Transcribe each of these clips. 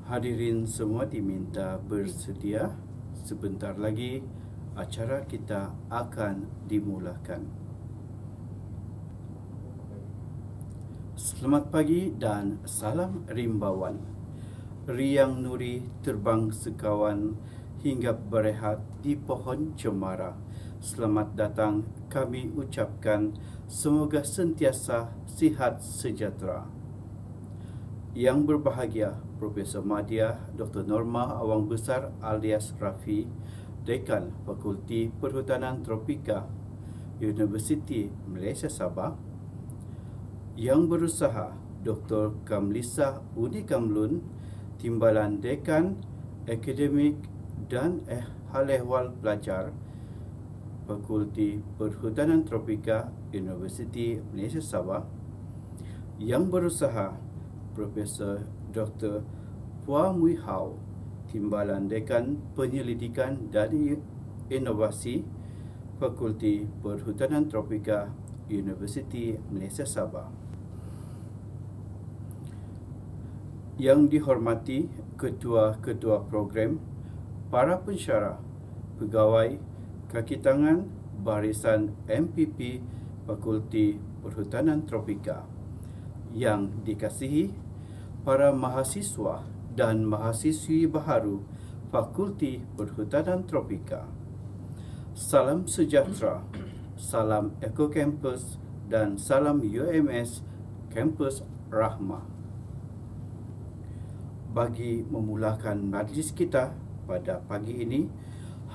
Hadirin semua diminta bersedia. Sebentar lagi acara kita akan dimulakan. Selamat pagi dan salam rimbawan. Riang nuri terbang sekawan hingga berehat di pohon cemara. Selamat datang kami ucapkan, semoga sentiasa sihat sejahtera. Yang berbahagia Profesor Madya Dr. Norma Awang Besar alias Rafi, Dekan Fakulti Perhutanan Tropika Universiti Malaysia Sabah. Yang berusaha Dr. Kamlisa Udi Kamlun, Timbalan Dekan Akademik dan Hal Ehwal Pelajar Fakulti Perhutanan Tropika Universiti Malaysia Sabah. Yang berusaha Profesor Dr. Puah Mui Hau, Timbalan Dekan Penyelidikan dan Inovasi Fakulti Perhutanan Tropika Universiti Malaysia Sabah. Yang dihormati ketua-ketua program, para pensyarah, pegawai, kaki tangan, barisan MPP Fakulti Perhutanan Tropika. Yang dikasihi para mahasiswa dan mahasiswi baharu Fakulti Perhutanan Tropika. Salam sejahtera, salam Eko Campus dan salam UMS Kampus Rahmah. Bagi memulakan majlis kita pada pagi ini,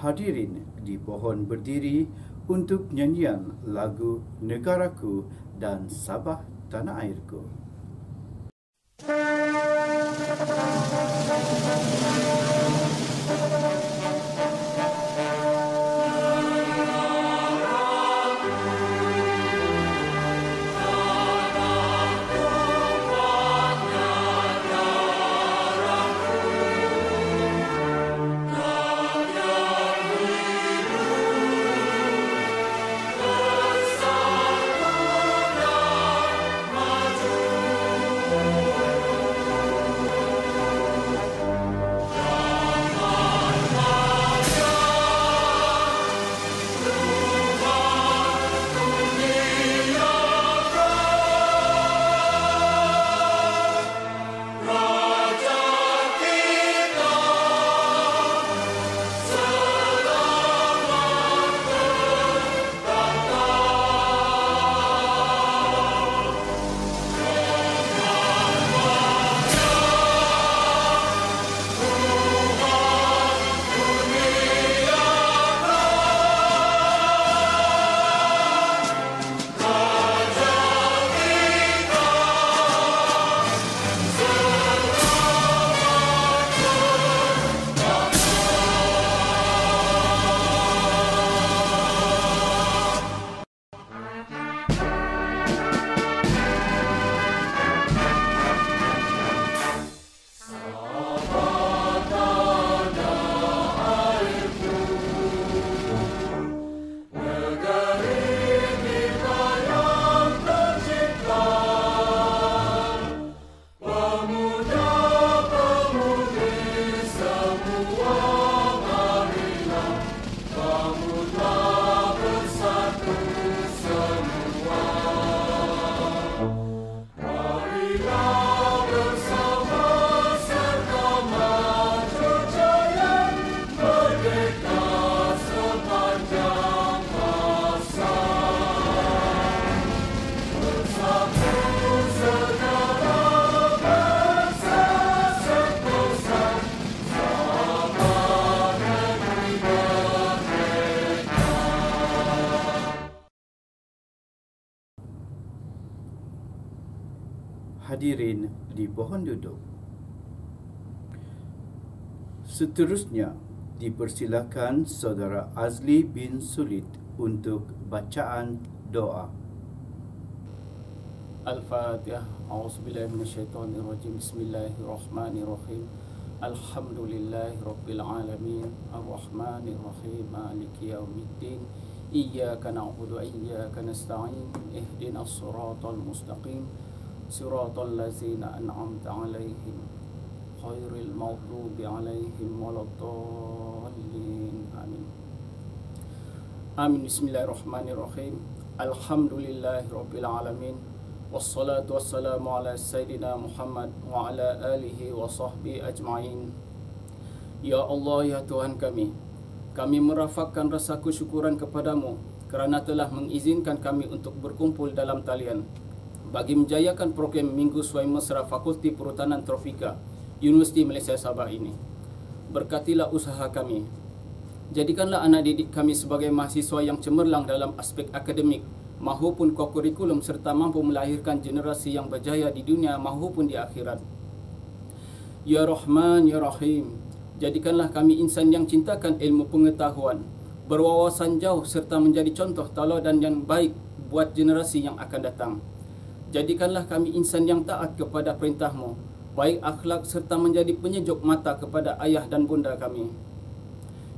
hadirin dimohon berdiri untuk nyanyian lagu Negaraku dan Sabah Tanah Airku. Hadirin dimohon duduk. Seterusnya dipersilakan Saudara Azli bin Sulid untuk bacaan doa. Al-Fatihah. A'udzubillahi minasyaitonirrajim. Bismillahirrahmanirrahim. Alhamdulillahi rabbil alamin. Arrahmanirrahim. Maliki yaumiddin. Iyyaka na'budu wa iyyaka nasta'in. Ihdinas siratal mustaqim. Siratal ladzina an'amta 'alaihim ghairil maghdubi alaihim waladdallin. Amin. Amin. Bismillahirrahmanirrahim. Alhamdulillahirabbil alamin. Wassalatu wassalamu ala sayyidina Muhammad wa ala alihi wa sahbihi ajma'in. Ya Allah, ya Tuhan kami merafakkan rasa kesyukuran kepadamu kerana telah mengizinkan kami untuk berkumpul dalam talian bagi menjayakan program Minggu Suai Mesra Fakulti Perhutanan Tropika Universiti Malaysia Sabah ini. Berkatilah usaha kami. Jadikanlah anak didik kami sebagai mahasiswa yang cemerlang dalam aspek akademik maupun kurikulum serta mampu melahirkan generasi yang berjaya di dunia maupun di akhirat. Ya Rahman, Ya Rahim, jadikanlah kami insan yang cintakan ilmu pengetahuan, berwawasan jauh serta menjadi contoh tauladan yang baik buat generasi yang akan datang. Jadikanlah kami insan yang taat kepada perintah-Mu, baik akhlak serta menjadi penyejuk mata kepada ayah dan bunda kami.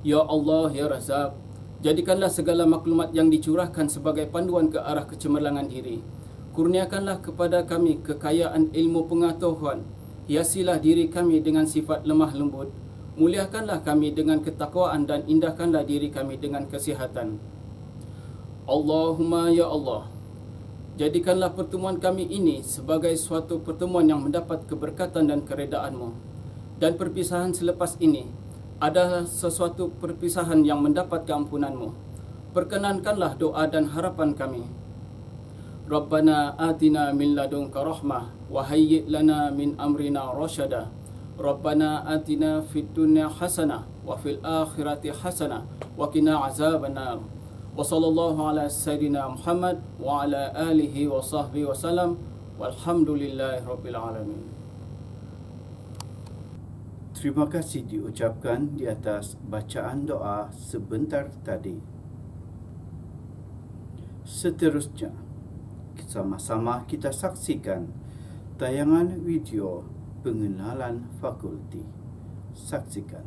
Ya Allah, Ya Razak, jadikanlah segala maklumat yang dicurahkan sebagai panduan ke arah kecemerlangan diri. Kurniakanlah kepada kami kekayaan ilmu pengetahuan. Hiasilah diri kami dengan sifat lemah lembut. Muliakanlah kami dengan ketakwaan dan indahkanlah diri kami dengan kesihatan. Allahumma ya Allah, jadikanlah pertemuan kami ini sebagai suatu pertemuan yang mendapat keberkatan dan keredaan-Mu. Dan perpisahan selepas ini adalah sesuatu perpisahan yang mendapat keampunan-Mu. Perkenankanlah doa dan harapan kami. Rabbana atina min ladunka rahmah wa hayyi' lana min amrina rasyada. Rabbana atina fid dunya hasanah wa fil akhirati hasanah wa qina azabannar. Wa sallallahu ala sayyidina Muhammad wa ala alihi wa sahbihi wasallam. Walhamdulillahirabbil alamin. Terima kasih diucapkan di atas bacaan doa sebentar tadi. Seterusnya, sama-sama kita saksikan tayangan video pengenalan fakulti. Saksikan.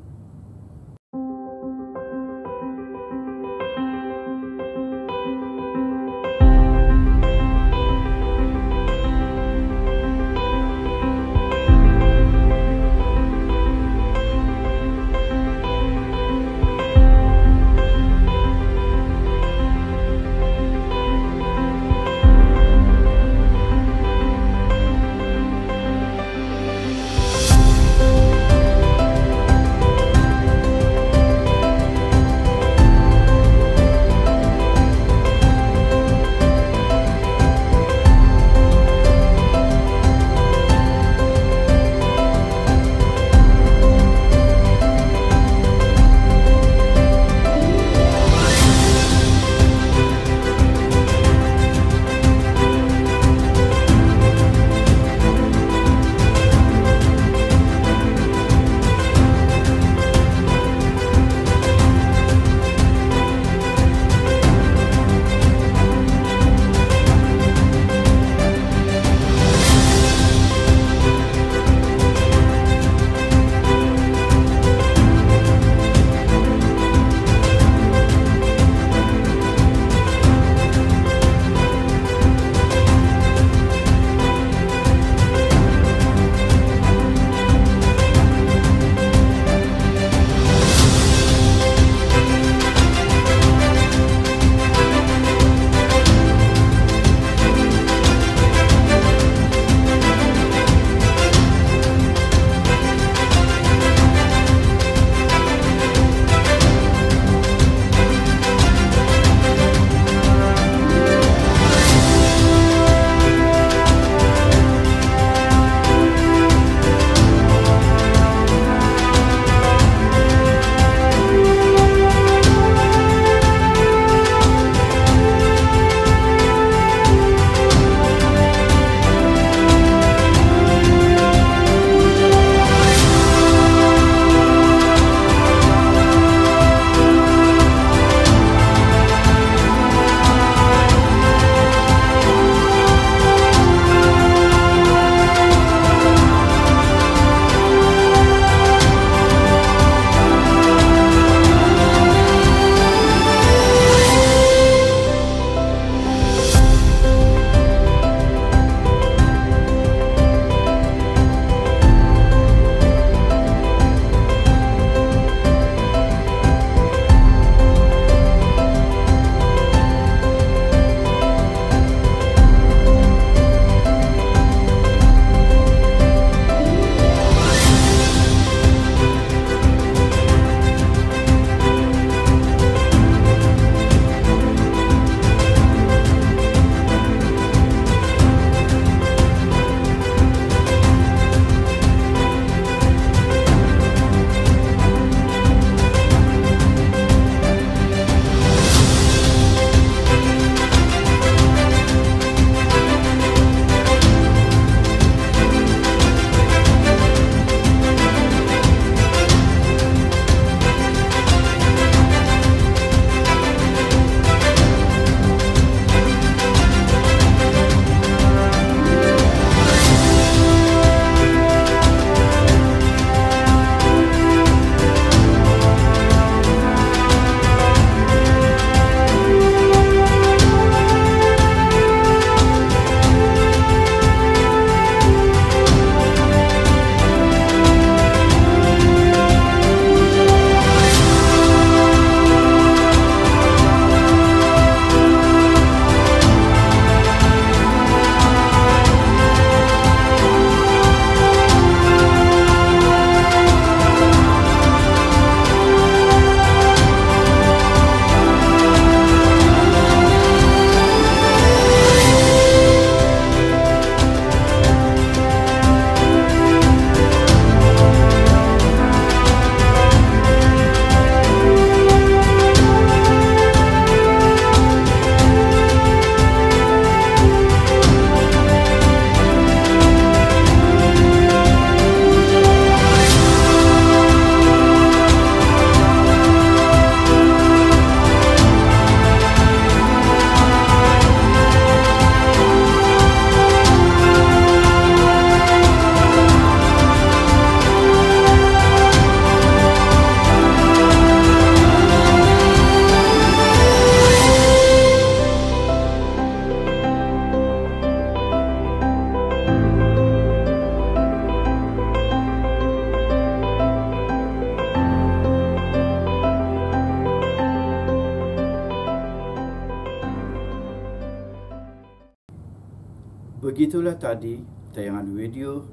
Begitulah tadi tayangan video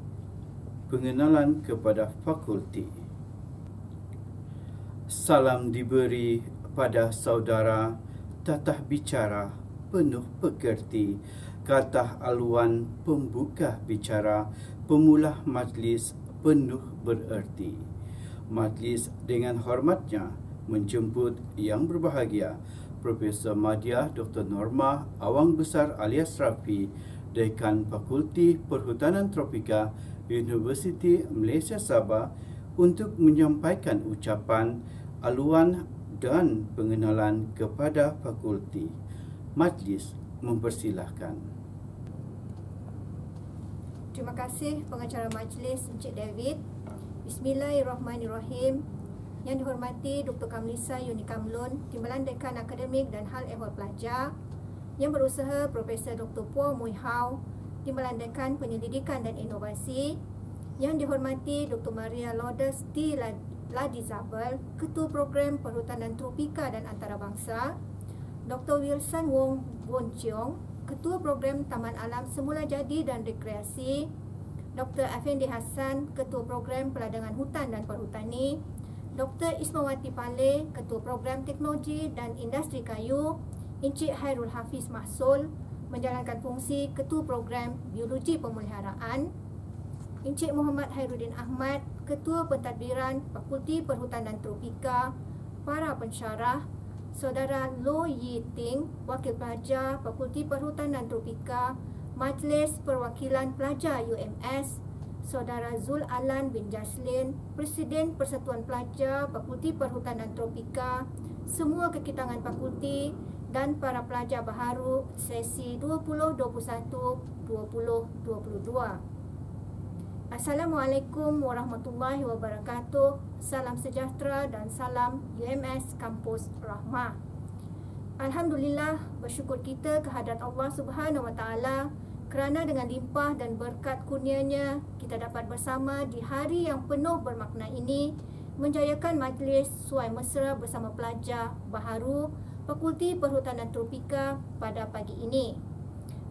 pengenalan kepada fakulti. Salam diberi pada saudara tatah bicara penuh pekerti, kata aluan pembuka bicara, pemulah majlis penuh bererti. Majlis dengan hormatnya menjemput yang berbahagia Profesor Madya Dr. Norma Awang Besar alias Rafi, Dekan Fakulti Perhutanan Tropika Universiti Malaysia Sabah, untuk menyampaikan ucapan, aluan dan pengenalan kepada fakulti. Majlis mempersilahkan. Terima kasih pengacara majlis Encik David. Bismillahirrahmanirrahim. Yang dihormati Dr. Kamlisa Yuni Kamlun, Timbalan Dekan Akademik dan Hal Ehwal Pelajar. Yang berusaha Profesor Dr. Puah Mui Hau, Timbalan Dekan Penyelidikan dan Inovasi. Yang dihormati Dr. Maria Lourdes T. Ladizabel, Ketua Program Perhutanan Tropika dan Antarabangsa. Dr. Wilson Wong Won Cheong, Ketua Program Taman Alam Semula Jadi dan Rekreasi. Dr. Afendi Hassan, Ketua Program Peladangan Hutan dan Perhutani. Dr. Ismawati Pale, Ketua Program Teknologi dan Industri Kayu. Encik Hairul Hafiz Mahsul, menjalankan fungsi Ketua Program Biologi Pemeliharaan. Encik Muhammad Hairuddin Ahmad, Ketua Pentadbiran Fakulti Perhutanan Tropika. Para pensyarah, Saudara Loh Yi Ting, Wakil Pelajar Fakulti Perhutanan Tropika, Majlis Perwakilan Pelajar UMS, Saudara Zul Alan bin Jaslin, Presiden Persatuan Pelajar Fakulti Perhutanan Tropika, semua kekitangan fakulti dan para pelajar baharu sesi 2021-2022. Assalamualaikum warahmatullahi wabarakatuh. Salam sejahtera dan salam UMS Kampus Rahmah. Alhamdulillah, bersyukur kita kehadrat Allah Subhanahu Wa Taala kerana dengan limpah dan berkat kurnianya kita dapat bersama di hari yang penuh bermakna ini menjayakan majlis suai mesra bersama pelajar baharu Fakulti Perhutanan Tropika pada pagi ini.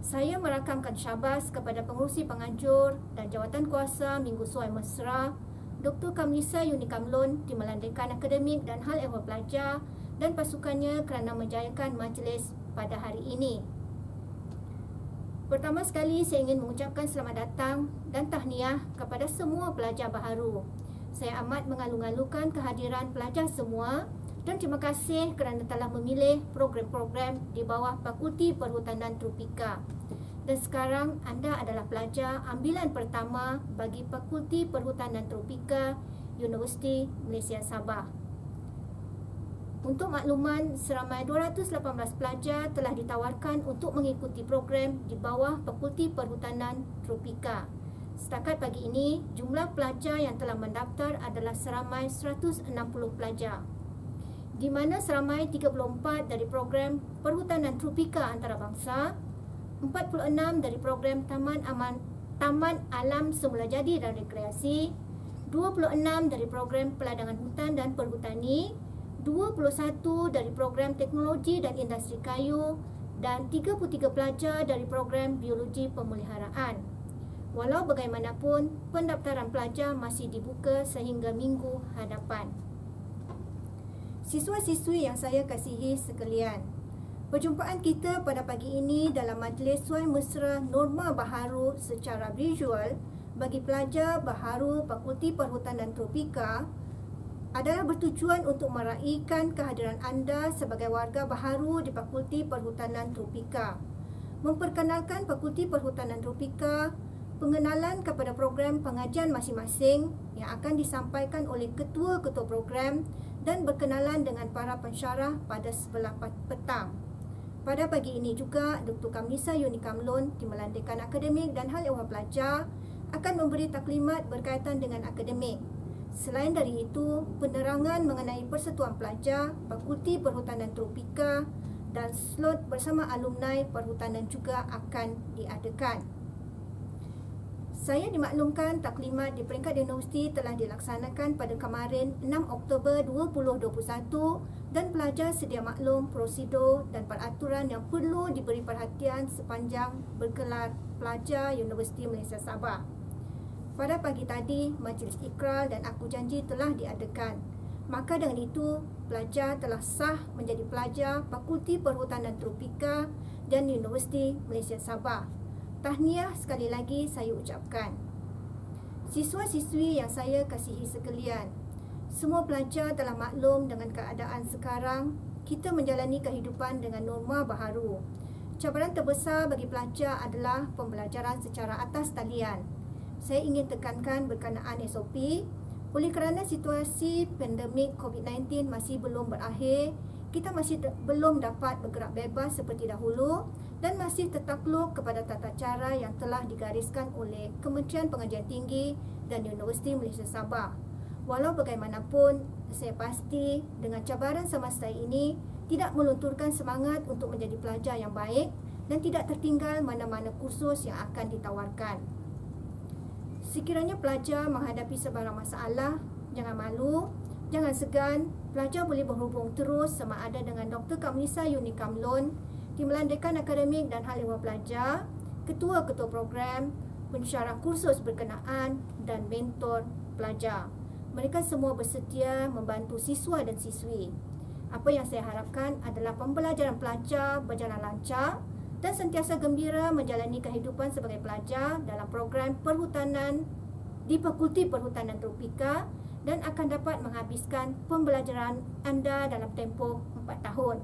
Saya merakamkan syabas kepada pengerusi penganjur dan jawatan kuasa Minggu Suai Mesra, Dr. Kamlisa Yuni Kamlun, Timbalan Dekan Akademik dan Hal Ehwal Pelajar dan pasukannya kerana menjayakan majlis pada hari ini. Pertama sekali saya ingin mengucapkan selamat datang dan tahniah kepada semua pelajar baharu. Saya amat mengalu-alukan kehadiran pelajar semua dan terima kasih kerana telah memilih program-program di bawah Fakulti Perhutanan Tropika. Dan sekarang anda adalah pelajar ambilan pertama bagi Fakulti Perhutanan Tropika Universiti Malaysia Sabah. Untuk makluman, seramai 218 pelajar telah ditawarkan untuk mengikuti program di bawah Fakulti Perhutanan Tropika. Setakat pagi ini, jumlah pelajar yang telah mendaftar adalah seramai 160 pelajar, di mana seramai 34 dari program Perhutanan Tropika Antarabangsa, 46 dari program Taman Alam Semula Jadi dan Rekreasi, 26 dari program Peladangan Hutan dan Perhutani, 21 dari program Teknologi dan Industri Kayu dan 33 pelajar dari program Biologi Pemeliharaan. Walau bagaimanapun, pendaftaran pelajar masih dibuka sehingga minggu hadapan. Siswa-siswi yang saya kasihi sekalian, perjumpaan kita pada pagi ini dalam majlis suai mesra norma baharu secara visual bagi pelajar baharu Fakulti Perhutanan Tropika adalah bertujuan untuk meraihkan kehadiran anda sebagai warga baharu di Fakulti Perhutanan Tropika, memperkenalkan Fakulti Perhutanan Tropika, pengenalan kepada program pengajian masing-masing yang akan disampaikan oleh ketua-ketua program dan berkenalan dengan para pensyarah pada sebelah petang. Pada pagi ini juga, Dr. Kamlisa Yuni Kamlun, Timbalan Dekan Akademik dan Hal Ehwal Pelajar akan memberi taklimat berkaitan dengan akademik. Selain dari itu, penerangan mengenai Persatuan Pelajar Fakulti Perhutanan Tropika dan slot bersama alumni perhutanan juga akan diadakan. Saya dimaklumkan taklimat di peringkat universiti telah dilaksanakan pada kemarin 6 Oktober 2021 dan pelajar sedia maklum prosedur dan peraturan yang perlu diberi perhatian sepanjang bergelar pelajar Universiti Malaysia Sabah. Pada pagi tadi, majlis ikrar dan aku janji telah diadakan. Maka dengan itu, pelajar telah sah menjadi pelajar Fakulti Perhutanan Tropika dan Universiti Malaysia Sabah. Tahniah sekali lagi saya ucapkan. Siswa-siswi yang saya kasihi sekalian, semua pelajar telah maklum dengan keadaan sekarang. Kita menjalani kehidupan dengan norma baharu. Cabaran terbesar bagi pelajar adalah pembelajaran secara atas talian. Saya ingin tekankan berkenaan SOP. Oleh kerana situasi pandemik COVID-19 masih belum berakhir, kita masih belum dapat bergerak bebas seperti dahulu dan masih tertakluk kepada tata cara yang telah digariskan oleh Kementerian Pengajian Tinggi dan Universiti Malaysia Sabah. Walau bagaimanapun, saya pasti dengan cabaran semasa ini tidak melunturkan semangat untuk menjadi pelajar yang baik dan tidak tertinggal mana-mana kursus yang akan ditawarkan. Sekiranya pelajar menghadapi sebarang masalah, jangan malu, jangan segan. Pelajar boleh berhubung terus sama ada dengan Dr. Kamlisa Unikamlon, Timbalan Dekan Akademik dan Hal Ehwal Pelajar, ketua-ketua program, pensyarah kursus berkenaan dan mentor pelajar. Mereka semua bersedia membantu siswa dan siswi. Apa yang saya harapkan adalah pembelajaran pelajar berjalan lancar dan sentiasa gembira menjalani kehidupan sebagai pelajar dalam program perhutanan di Fakulti Perhutanan Tropika dan akan dapat menghabiskan pembelajaran anda dalam tempoh 4 tahun.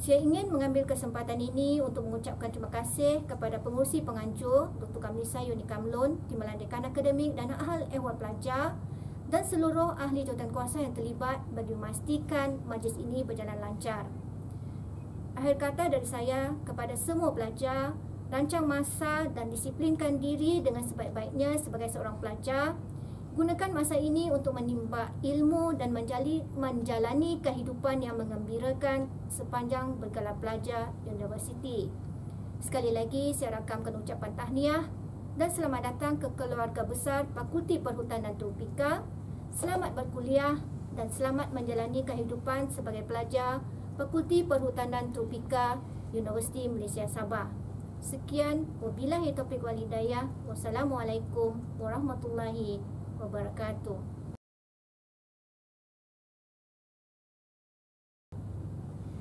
Saya ingin mengambil kesempatan ini untuk mengucapkan terima kasih kepada pengurusi penganjur Dr. Kamlisa Unikamlon, Timbalan Dekan Akademik dan Hal Ehwal Pelajar dan seluruh ahli jawatankuasa yang terlibat bagi memastikan majlis ini berjalan lancar. Akhir kata dari saya kepada semua pelajar, rancang masa dan disiplinkan diri dengan sebaik-baiknya sebagai seorang pelajar. Gunakan masa ini untuk menimba ilmu dan menjalani kehidupan yang menggembirakan sepanjang bergelar pelajar universiti. Sekali lagi saya rakamkan ucapan tahniah dan selamat datang ke keluarga besar Fakulti Perhutanan Tropika. Selamat berkuliah dan selamat menjalani kehidupan sebagai pelajar Fakulti Perhutanan Tropika Universiti Malaysia Sabah. Sekian, wabillahi taufiq wal hidayah. Wassalamualaikum warahmatullahi wabarakatuh.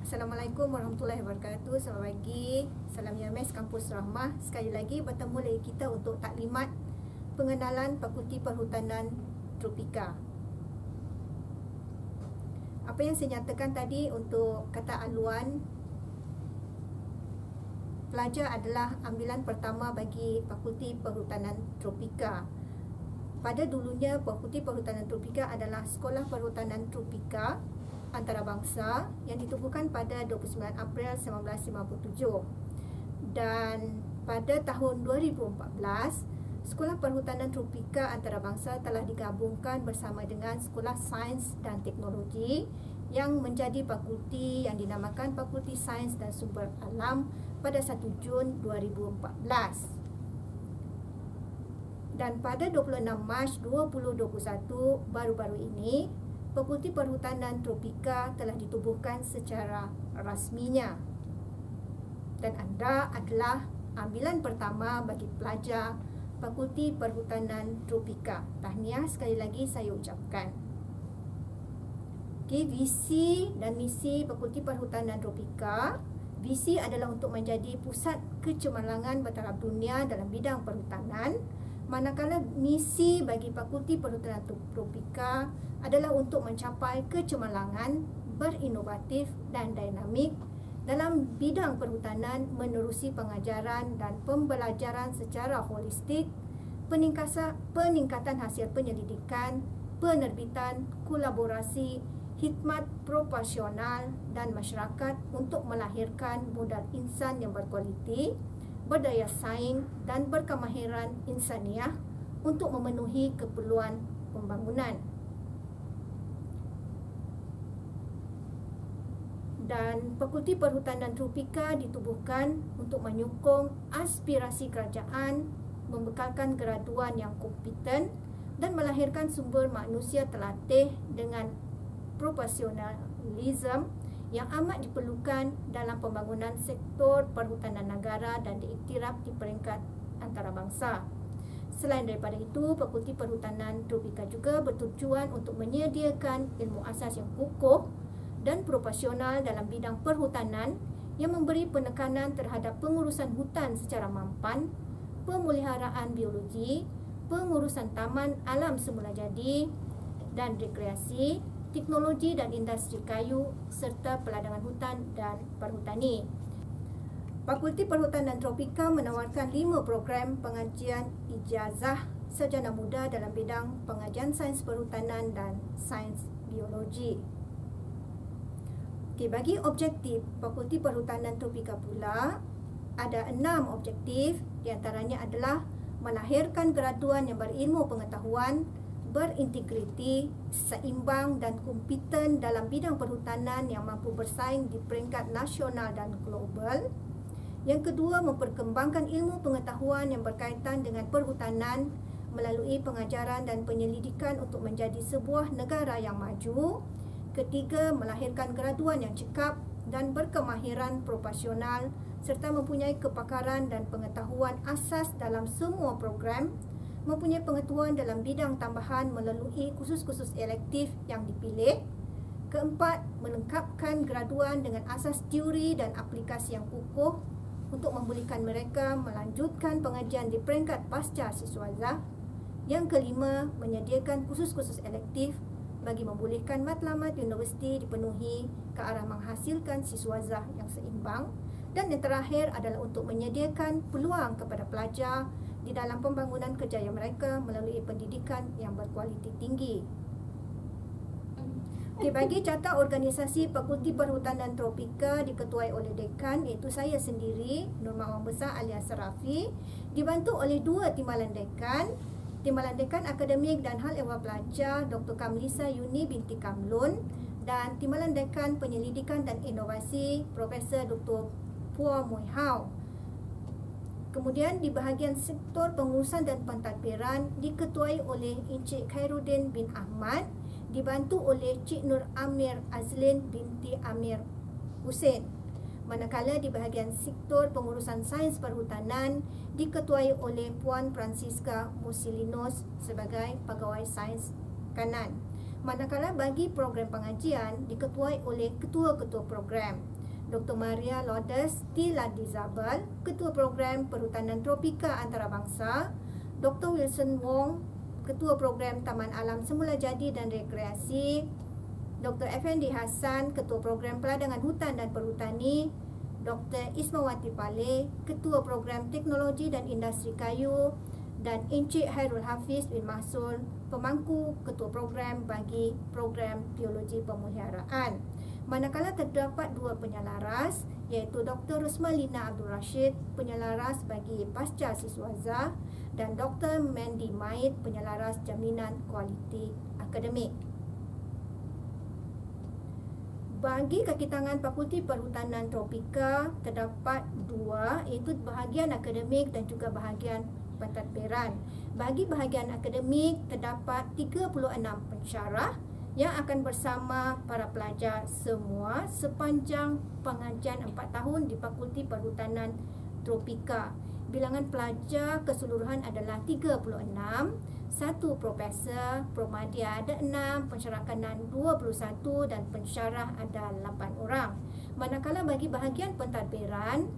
Assalamualaikum warahmatullahi wabarakatuh. Selamat pagi. Salam Yames Kampus Rahmah. Sekali lagi bertemu lagi kita untuk taklimat pengenalan Fakulti Perhutanan Tropika. Apa yang saya nyatakan tadi untuk kata aluan, pelajar adalah ambilan pertama bagi Fakulti Perhutanan Tropika. Pada dulunya, Fakulti Perhutanan Tropika adalah Sekolah Perhutanan Tropika Antarabangsa yang ditubuhkan pada 29 April 1957. Dan pada tahun 2014, Sekolah Perhutanan Tropika Antarabangsa telah digabungkan bersama dengan Sekolah Sains dan Teknologi yang menjadi fakulti yang dinamakan Fakulti Sains dan Sumber Alam pada 1 Jun 2014. Dan pada 26 Mac 2021, baru-baru ini, Fakulti Perhutanan Tropika telah ditubuhkan secara rasminya. Dan anda adalah ambilan pertama bagi pelajar Fakulti Perhutanan Tropika. Tahniah sekali lagi saya ucapkan. Okay, visi dan misi Fakulti Perhutanan Tropika. Visi adalah untuk menjadi pusat kecemerlangan bertaraf dunia dalam bidang perhutanan. Manakala misi bagi Fakulti Perhutanan Tropika adalah untuk mencapai kecemerlangan, berinovatif dan dinamik dalam bidang perhutanan menerusi pengajaran dan pembelajaran secara holistik, peningkatan hasil penyelidikan, penerbitan, kolaborasi, khidmat proporsional dan masyarakat untuk melahirkan modal insan yang berkualiti, berdaya saing dan berkemahiran insaniah untuk memenuhi keperluan pembangunan. Dan Fakulti Perhutanan Tropika ditubuhkan untuk menyokong aspirasi kerajaan membekalkan graduan yang kompeten dan melahirkan sumber manusia terlatih dengan profesionalisme yang amat diperlukan dalam pembangunan sektor perhutanan negara dan diiktiraf di peringkat antarabangsa. Selain daripada itu, Fakulti Perhutanan Tropika juga bertujuan untuk menyediakan ilmu asas yang kukuh dan profesional dalam bidang perhutanan yang memberi penekanan terhadap pengurusan hutan secara mampan, pemeliharaan biologi, pengurusan taman alam semula jadi dan rekreasi, teknologi dan industri kayu serta peladangan hutan dan perhutani. Fakulti Perhutanan Tropika menawarkan 5 program pengajian ijazah sarjana muda dalam bidang pengajian sains perhutanan dan sains biologi. Bagi objektif Fakulti Perhutanan Tropika pula ada 6 objektif, di antaranya adalah melahirkan graduan yang berilmu pengetahuan, berintegriti, seimbang dan kompeten dalam bidang perhutanan yang mampu bersaing di peringkat nasional dan global. Yang kedua, memperkembangkan ilmu pengetahuan yang berkaitan dengan perhutanan melalui pengajaran dan penyelidikan untuk menjadi sebuah negara yang maju. Ketiga, melahirkan graduan yang cekap dan berkemahiran profesional serta mempunyai kepakaran dan pengetahuan asas dalam semua program, mempunyai pengetahuan dalam bidang tambahan melalui kursus-kursus elektif yang dipilih. Keempat, melengkapkan graduan dengan asas teori dan aplikasi yang kukuh untuk membolehkan mereka melanjutkan pengajian di peringkat pasca siswazah. Yang kelima, menyediakan kursus-kursus elektif bagi membolehkan matlamat universiti dipenuhi ke arah menghasilkan siswazah yang seimbang. Dan yang terakhir adalah untuk menyediakan peluang kepada pelajar di dalam pembangunan kerjaya mereka melalui pendidikan yang berkualiti tinggi. Bagi carta organisasi Fakulti Perhutanan Tropika diketuai oleh dekan, iaitu saya sendiri, Nur Mawang Besar alias Sarafi, dibantu oleh 2 timbalan dekan akademik dan hal ehwal pelajar Dr. Kamlisa Yuni binti Kamlun dan timbalan dekan penyelidikan dan inovasi Profesor Dr. Puah Muih Hau. Kemudian di bahagian sektor pengurusan dan pentadbiran diketuai oleh Encik Khairuddin bin Ahmad, dibantu oleh Cik Nur Amir Azlin binti Amir Hussein. Manakala di bahagian sektor pengurusan sains perhutanan diketuai oleh Puan Francisca Musilinos sebagai pegawai sains kanan. Manakala bagi program pengajian diketuai oleh ketua-ketua program Dr. Maria Lourdes T. Ladizabal, Ketua Program Perhutanan Tropika Antarabangsa, Dr. Wilson Wong, Ketua Program Taman Alam Semula Jadi dan Rekreasi, Dr. Effendi Hassan, Ketua Program Peladangan Hutan dan Perhutani, Dr. Ismawati Pale, Ketua Program Teknologi dan Industri Kayu, dan Encik Hairul Hafiz bin Mahsul, Pemangku Ketua Program bagi Program Biologi Pemeliharaan. Manakala terdapat 2 penyalaras, iaitu Dr. Rusmalina Abdul Rashid, penyalaras bagi pasca siswazah, dan Dr. Mandy Maid, penyalaras jaminan kualiti akademik. Bagi kaki tangan Fakulti Perhutanan Tropika terdapat 2, iaitu bahagian akademik dan juga bahagian pentadbiran. Bagi bahagian akademik terdapat 36 pensyarah yang akan bersama para pelajar semua sepanjang pengajian 4 tahun di Fakulti Perhutanan Tropika. Bilangan pelajar keseluruhan adalah 36, 1 profesor, promadya ada 6, pensyarah kanan 21 dan pensyarah ada 8 orang. Manakala bagi bahagian pentadbiran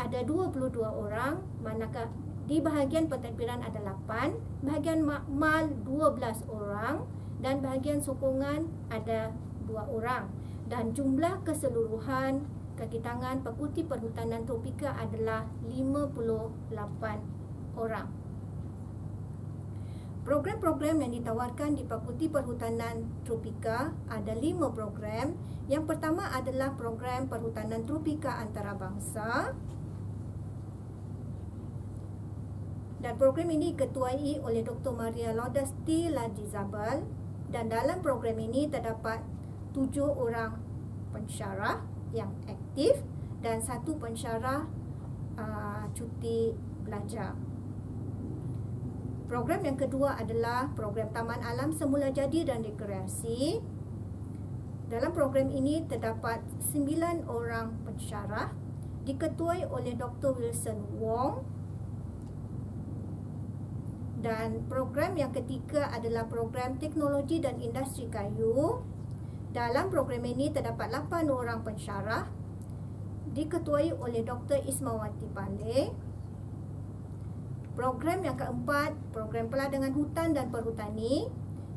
ada 22 orang, manakala di bahagian pentadbiran ada 8, bahagian makmal 12 orang dan bahagian sokongan ada 2 orang, dan jumlah keseluruhan kaki tangan Fakulti Perhutanan Tropika adalah 58 orang. Program-program yang ditawarkan di Fakulti Perhutanan Tropika ada 5 program. Yang pertama adalah program Perhutanan Tropika Antarabangsa, dan program ini diketuai oleh Dr. Maria Lourdes T. Ladizabal. Dan dalam program ini terdapat 7 orang pensyarah yang aktif dan 1 pensyarah cuti belajar. Program yang kedua adalah program Taman Alam Semula Jadi dan Rekreasi. Dalam program ini terdapat 9 orang pensyarah diketuai oleh Dr. Wilson Wong. Dan program yang ketiga adalah program Teknologi dan Industri Kayu. Dalam program ini terdapat 8 orang pensyarah diketuai oleh Dr. Ismawati Pandey. Program yang keempat, program Peladangan Hutan dan Perhutani,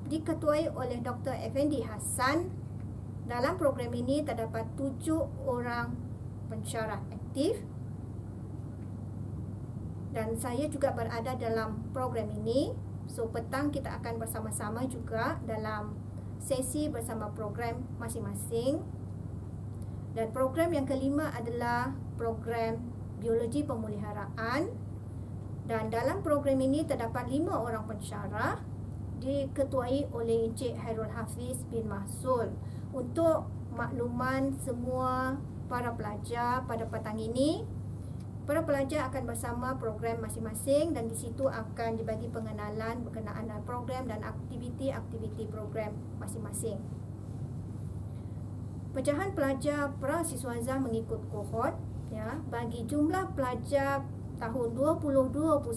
diketuai oleh Dr. Effendi Hassan. Dalam program ini terdapat 7 orang pensyarah aktif. Dan saya juga berada dalam program ini. So, petang kita akan bersama-sama juga dalam sesi bersama program masing-masing. Dan program yang kelima adalah program Biologi Pemeliharaan. Dan dalam program ini terdapat 5 orang pensyarah diketuai oleh Encik Hairul Hafiz bin Mahsul. Untuk makluman semua para pelajar pada petang ini, para pelajar akan bersama program masing-masing dan di situ akan dibagi pengenalan berkenaan dengan program dan aktiviti-aktiviti program masing-masing. Pecahan pelajar pra-siswaza mengikut kohort, ya, bagi jumlah pelajar tahun 2021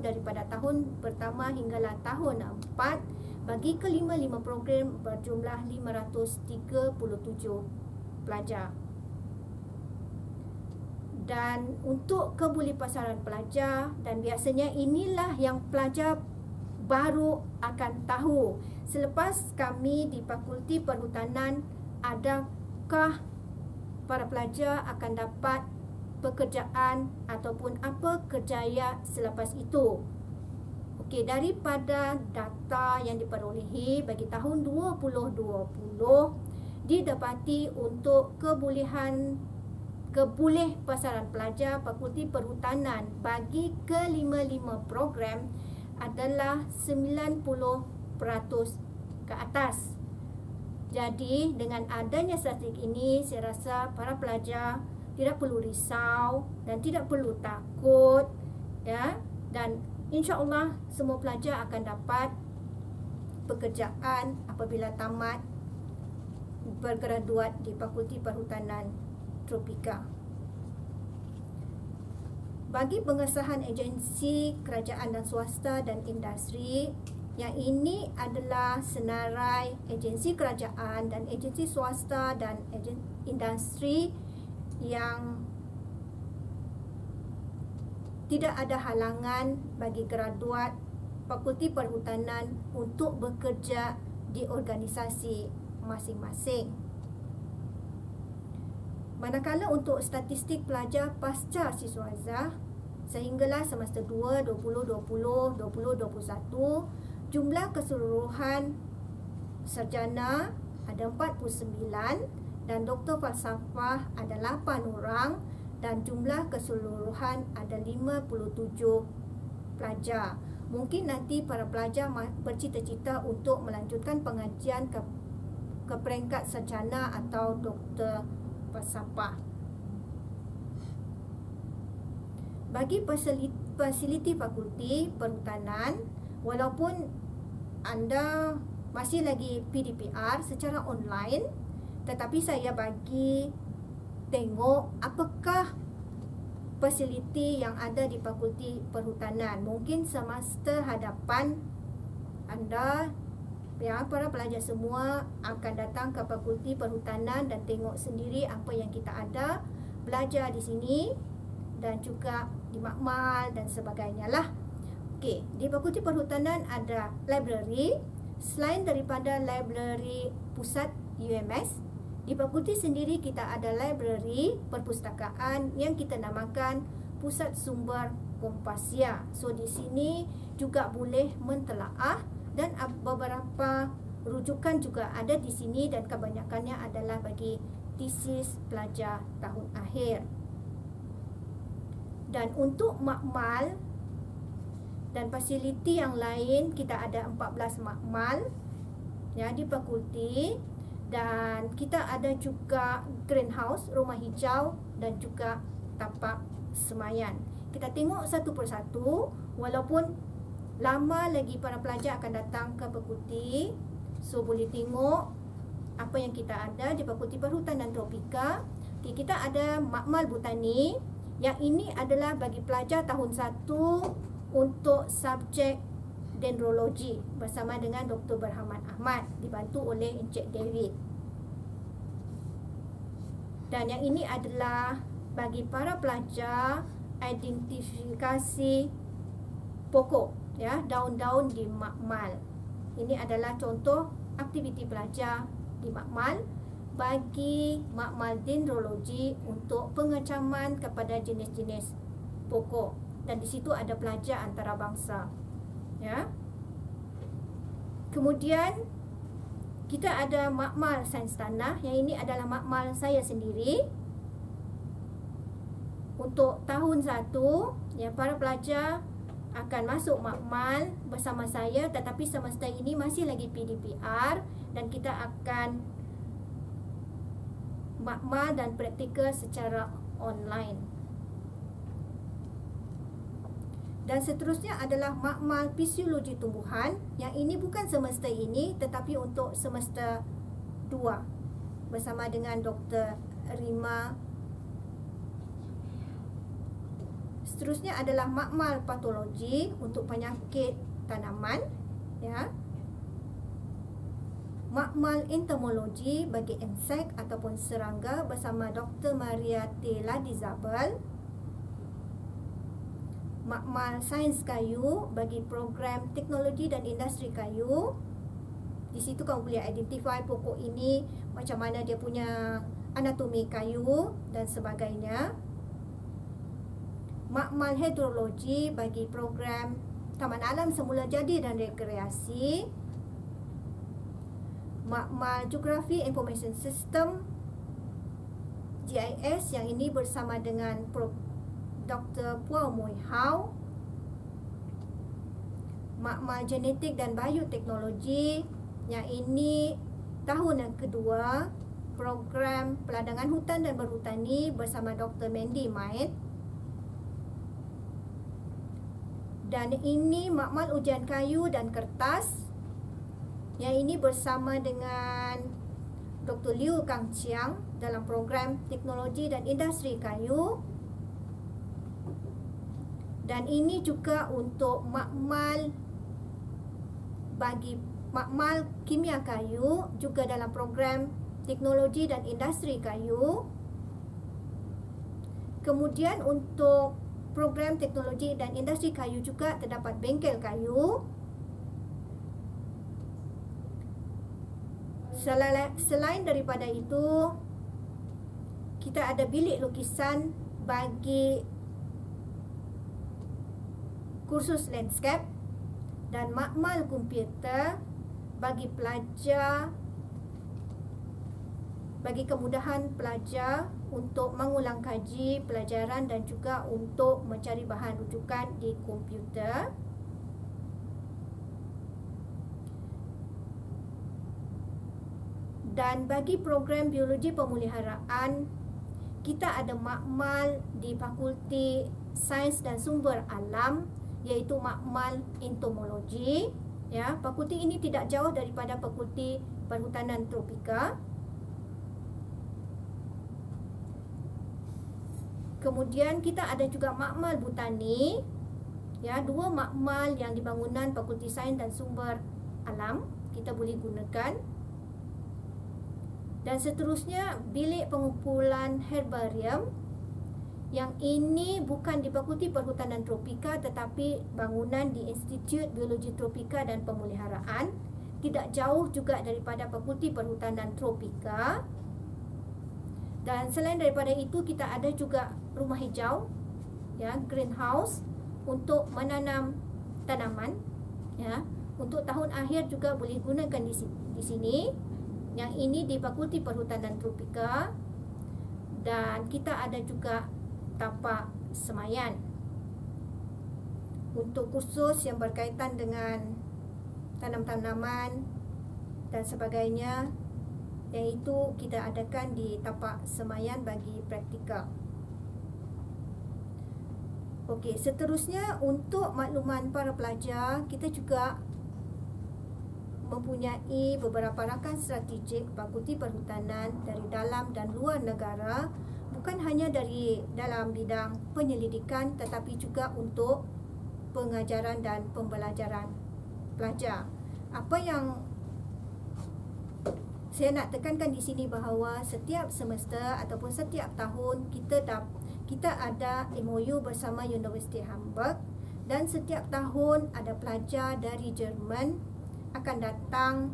daripada tahun pertama hinggalah tahun 4, bagi kelima-lima program berjumlah 537 pelajar. Dan untuk kebulihpasaran pelajar, dan biasanya inilah yang pelajar baru akan tahu selepas kami di Fakulti Perhutanan, adakah para pelajar akan dapat pekerjaan ataupun apa kerjaya selepas itu. Okey, daripada data yang diperolehi bagi tahun 2020, didapati untuk kebulihpasaran pelajar Fakulti Perhutanan bagi kelima-lima program adalah 90% ke atas. Jadi dengan adanya statistik ini, saya rasa para pelajar tidak perlu risau dan tidak perlu takut, ya, dan insya-Allah semua pelajar akan dapat pekerjaan apabila tamat bergraduat di Fakulti Perhutanan Tropika. Bagi pengesahan agensi kerajaan dan swasta dan industri, yang ini adalah senarai agensi kerajaan dan agensi swasta dan industri yang tidak ada halangan bagi graduat Fakulti Perhutanan untuk bekerja di organisasi masing-masing. Manakala untuk statistik pelajar pasca siswaza sehinggalah semester 2 2020-2021, jumlah keseluruhan sarjana ada 49 dan doktor falsafah ada 8 orang dan jumlah keseluruhan ada 57 pelajar. Mungkin nanti para pelajar bercita-cita untuk melanjutkan pengajian ke peringkat sarjana atau doktor falsafah. Bagi fasiliti Fakulti Perhutanan, walaupun anda masih lagi PDPR secara online, tetapi saya bagi tengok apakah fasiliti yang ada di Fakulti Perhutanan. Mungkin semester hadapan anda, ya, para pelajar semua akan datang ke Fakulti Perhutanan dan tengok sendiri apa yang kita ada, belajar di sini dan juga di makmal dan sebagainya lah. Okey, di Fakulti Perhutanan ada library. Selain daripada library pusat UMS, di fakulti sendiri kita ada library perpustakaan yang kita namakan Pusat Sumber Kompasia. So di sini juga boleh mentelaah dan beberapa rujukan juga ada di sini dan kebanyakannya adalah bagi tesis pelajar tahun akhir. Dan untuk makmal dan fasiliti yang lain, kita ada 14 makmal, ya, di fakulti. Dan kita ada juga greenhouse, rumah hijau dan juga tapak semayan. Kita tengok satu persatu, walaupun lama lagi para pelajar akan datang ke fakulti. So boleh tengok apa yang kita ada di Fakulti Perhutanan Tropika. Kita ada makmal botani, yang ini adalah bagi pelajar tahun 1 untuk subjek dendrologi bersama dengan Dr. Berhamad Ahmad, dibantu oleh Encik David. Dan yang ini adalah bagi para pelajar identifikasi pokok, ya, daun-daun di makmal. Ini adalah contoh aktiviti pelajar di makmal bagi makmal dendrologi untuk pengecaman kepada jenis-jenis pokok, dan di situ ada pelajar antarabangsa, ya. Kemudian kita ada makmal sains tanah, yang ini adalah makmal saya sendiri. Untuk tahun 1, ya, para pelajar akan masuk makmal bersama saya, tetapi semasa ini masih lagi PDPR, dan kita akan makmal dan praktikal secara online. Dan seterusnya adalah makmal fisiologi tumbuhan, yang ini bukan semester ini tetapi untuk semester 2 bersama dengan Dr. Rima. Seterusnya adalah makmal patologi untuk penyakit tanaman, ya. Makmal entomologi bagi insek ataupun serangga bersama Dr. Maria T. Ladizabal. Makmal sains kayu bagi program teknologi dan industri kayu. Di situ kamu boleh identify pokok ini, macam mana dia punya anatomi kayu dan sebagainya. Makmal hidrologi bagi program Taman Alam Semula Jadi dan Rekreasi. Makmal Geografi Information System GIS, yang ini bersama dengan Dr. Puan Mui Hau. Makmal Genetik dan Bioteknologi, yang ini tahun yang kedua, program Peladangan Hutan dan Berhutani bersama Dr. Mandy Maid. Dan ini makmal ujian kayu dan kertas, yang ini bersama dengan Dr. Liu Kang Chiang dalam program Teknologi dan Industri Kayu. Dan ini juga untuk makmal bagi makmal kimia kayu, juga dalam program Teknologi dan Industri Kayu. Kemudian untuk program Teknologi dan Industri Kayu juga terdapat bengkel kayu. Selain daripada itu, kita ada bilik lukisan bagi kursus landscape dan makmal komputer bagi pelajar, bagi kemudahan pelajar untuk mengulang kaji pelajaran dan juga untuk mencari bahan rujukan di komputer. Dan bagi program biologi pemeliharaan, kita ada makmal di Fakulti Sains dan Sumber Alam, iaitu makmal entomologi, ya. Fakulti ini tidak jauh daripada Fakulti Perhutanan Tropika. Kemudian kita ada juga makmal botani, ya, 2 makmal yang di bangunan Fakulti Sains dan Sumber Alam kita boleh gunakan. Dan seterusnya bilik pengumpulan herbarium, yang ini bukan di Fakulti Perhutanan Tropika tetapi bangunan di Institut Biologi Tropika dan Pemeliharaan, tidak jauh juga daripada Fakulti Perhutanan Tropika. Dan selain daripada itu, kita ada juga rumah hijau, ya, greenhouse untuk menanam tanaman, ya. Untuk tahun akhir juga boleh gunakan di sini. Yang ini di Fakulti Perhutanan Tropika. Dan kita ada juga tapak semayan untuk kursus yang berkaitan dengan tanam-tanaman dan sebagainya, yang itu kita adakan di tapak semayan bagi praktikal. Okey, seterusnya untuk makluman para pelajar, kita juga mempunyai beberapa rakan strategik Fakulti Perhutanan dari dalam dan luar negara, bukan hanya dari dalam bidang penyelidikan tetapi juga untuk pengajaran dan pembelajaran pelajar. Apa yang saya nak tekankan di sini bahawa setiap semester ataupun setiap tahun kita ada MOU bersama Universiti Hamburg, dan setiap tahun ada pelajar dari Jerman akan datang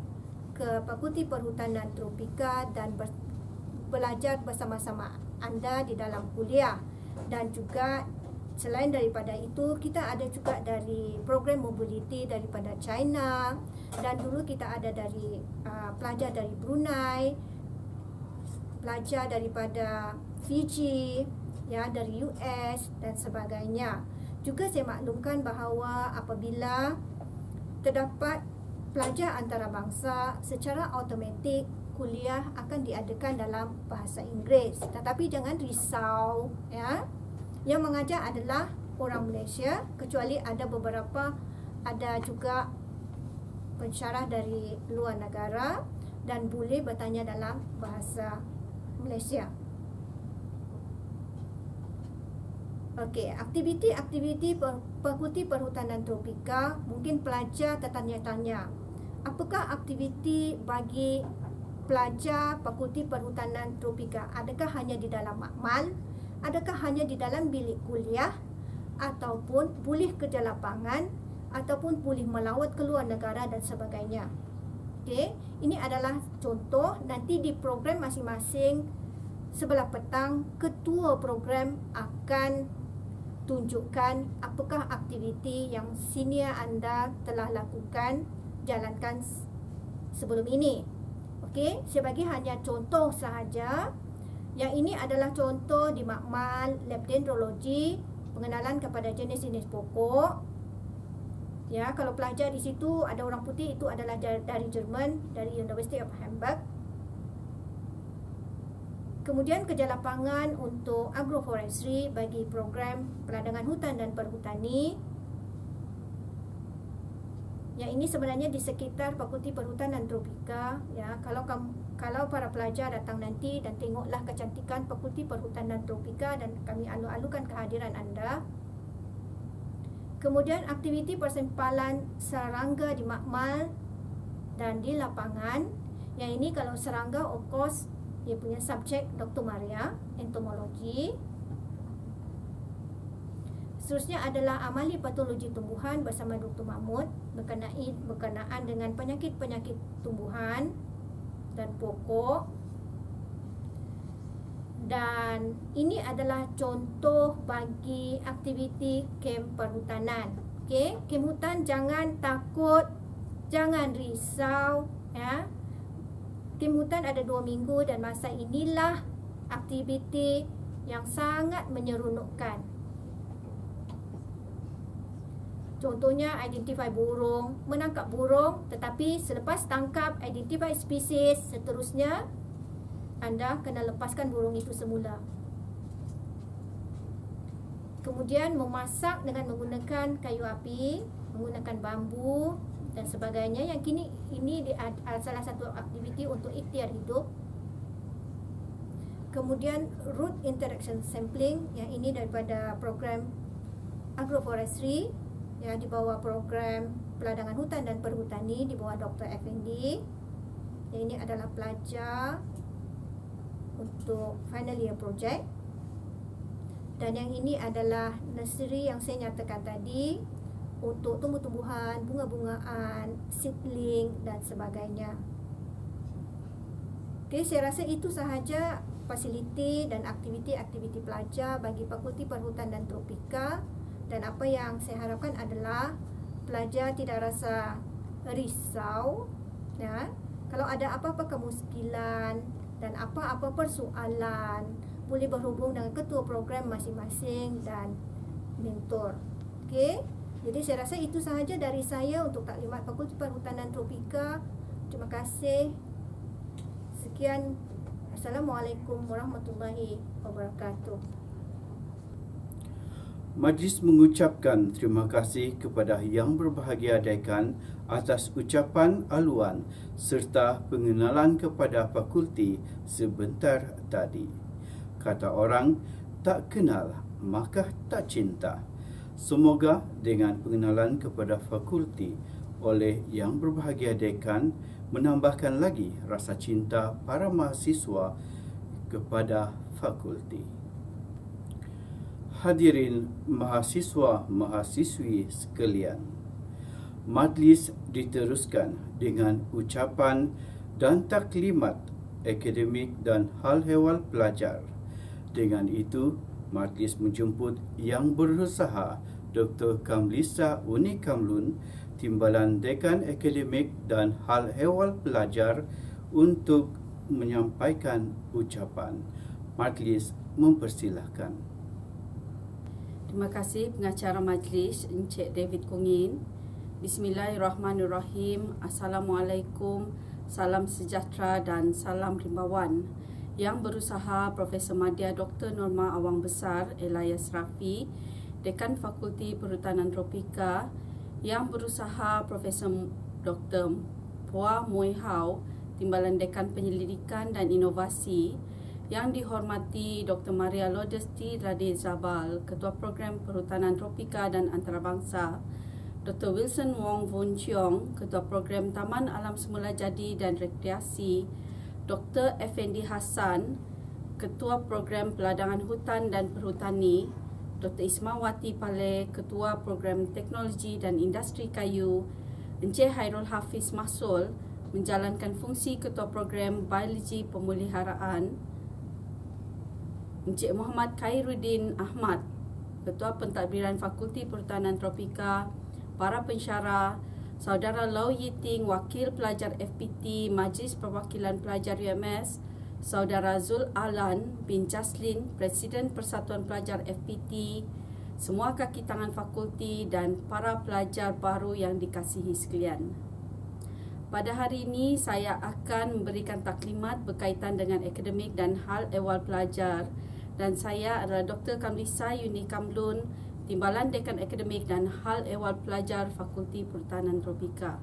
ke Fakulti Perhutanan Tropika dan belajar bersama-sama anda di dalam kuliah. Dan juga selain daripada itu, kita ada juga dari program mobility daripada China, dan dulu kita ada dari pelajar dari Brunei, pelajar daripada Fiji, ya, dari US dan sebagainya. Juga saya maklumkan bahawa apabila terdapat pelajar antarabangsa, secara automatik kuliah akan diadakan dalam bahasa Inggeris. Tetapi jangan risau, ya. Yang mengajar adalah orang Malaysia, kecuali ada beberapa, ada juga pensyarah dari luar negara dan boleh bertanya dalam bahasa Malaysia. Okey, aktiviti-aktiviti Fakulti Perhutanan Tropika, mungkin pelajar tertanya-tanya, apakah aktiviti bagi pelajar Fakulti Perhutanan Tropika? Adakah hanya di dalam makmal? Adakah hanya di dalam bilik kuliah? Ataupun boleh kerja lapangan? Ataupun boleh melawat ke luar negara dan sebagainya? Okey, ini adalah contoh. Nanti di program masing-masing sebelah petang, ketua program akan tunjukkan apakah aktiviti yang senior anda telah lakukan, jalankan sebelum ini. Okey, saya bagi hanya contoh sahaja. Yang ini adalah contoh di makmal lab dendrologi, pengenalan kepada jenis-jenis pokok. Ya, kalau pelajar di situ ada orang putih, itu adalah dari Jerman, dari University of Hamburg. Kemudian kerja lapangan untuk agroforestry bagi program peladangan hutan dan perhutani. Yang ini sebenarnya di sekitar Fakulti Perhutanan Tropika, ya. Kalau para pelajar datang nanti dan tengoklah kecantikan Fakulti Perhutanan Tropika, dan kami alu-alukan kehadiran anda. Kemudian aktiviti persempalan serangga di makmal dan di lapangan. Yang ini kalau serangga, of course, dia punya subjek Dr. Maria, entomologi. Seterusnya adalah amali patologi tumbuhan bersama Dr. Mahmud berkenaan dengan penyakit-penyakit tumbuhan dan pokok. Dan ini adalah contoh bagi aktiviti kem perhutanan. Okey, kem hutan jangan takut, jangan risau, ya. Kem hutan ada 2 minggu dan masa inilah aktiviti yang sangat menyeronokkan. Contohnya identify burung, menangkap burung, tetapi selepas tangkap identify spesies, seterusnya anda kena lepaskan burung itu semula. Kemudian memasak dengan menggunakan kayu api, menggunakan bambu dan sebagainya. Yang kini ini salah satu aktiviti untuk ikhtiar hidup. Kemudian root interaction sampling, yang ini daripada program agroforestry, ya, di bawah program peladangan hutan dan perhutani di bawah Dr. Effendi. Yang ini adalah pelajar untuk final year project. Dan yang ini adalah nursery yang saya nyatakan tadi, untuk tumbuh-tumbuhan, bunga-bungaan, seedling dan sebagainya. Okey, saya rasa itu sahaja fasiliti dan aktiviti-aktiviti pelajar bagi Fakulti Perhutanan Tropika. Dan apa yang saya harapkan adalah pelajar tidak rasa risau, ya. Kalau ada apa-apa kemuskilan dan apa-apa persoalan, boleh berhubung dengan ketua program masing-masing dan mentor. Okey, jadi saya rasa itu sahaja dari saya untuk taklimat Fakulti Perhutanan Tropika. Terima kasih. Sekian. Assalamualaikum warahmatullahi wabarakatuh. Majlis mengucapkan terima kasih kepada Yang Berbahagia Dekan atas ucapan aluan serta pengenalan kepada fakulti sebentar tadi. Kata orang, tak kenal maka tak cinta. Semoga dengan pengenalan kepada fakulti oleh Yang Berbahagia Dekan menambahkan lagi rasa cinta para mahasiswa kepada fakulti. Hadirin mahasiswa-mahasiswi sekalian, majlis diteruskan dengan ucapan dan taklimat akademik dan hal ehwal pelajar. Dengan itu, majlis menjemput Yang Berusaha Dr. Kamlisa Uni Kamlun, Timbalan Dekan Akademik dan Hal Ehwal Pelajar untuk menyampaikan ucapan. Majlis mempersilahkan. Terima kasih pengacara majlis Encik David Kongin. Bismillahirrahmanirrahim. Assalamualaikum, salam sejahtera dan salam rimbawan. Yang Berusaha Profesor Madya Dr. Norma Awang Besar Elias Rafi, Dekan Fakulti Perhutanan Tropika. Yang Berusaha Profesor Dr. Puah Mui Hau, Timbalan Dekan Penyelidikan dan Inovasi. Yang dihormati Dr. Maria Lodesti Radhe Zabal, Ketua Program Perhutanan Tropika dan Antarabangsa. Dr. Wilson Wong Von Cheong, Ketua Program Taman Alam Semula Jadi dan Rekreasi. Dr. Effendi Hassan, Ketua Program Peladangan Hutan dan Perhutani. Dr. Ismawati Pale, Ketua Program Teknologi dan Industri Kayu. Encik Hairul Hafiz Mahsul, menjalankan fungsi Ketua Program Biologi Pemeliharaan. Encik Muhammad Khairuddin Ahmad, Ketua Pentadbiran Fakulti Perhutanan Tropika. Para pensyarah, Saudara Lau Yiting, Wakil Pelajar FPT Majlis Perwakilan Pelajar UMS. Saudara Zul Alan bin Jaslin, Presiden Persatuan Pelajar FPT. Semua kaki tangan fakulti dan para pelajar baru yang dikasihi sekalian. Pada hari ini, saya akan memberikan taklimat berkaitan dengan akademik dan hal ehwal pelajar. Dan saya adalah Dr. Kamlisa Uni Kamlun, Timbalan Dekan Akademik dan Hal Ehwal Pelajar Fakulti Perhutanan Tropika.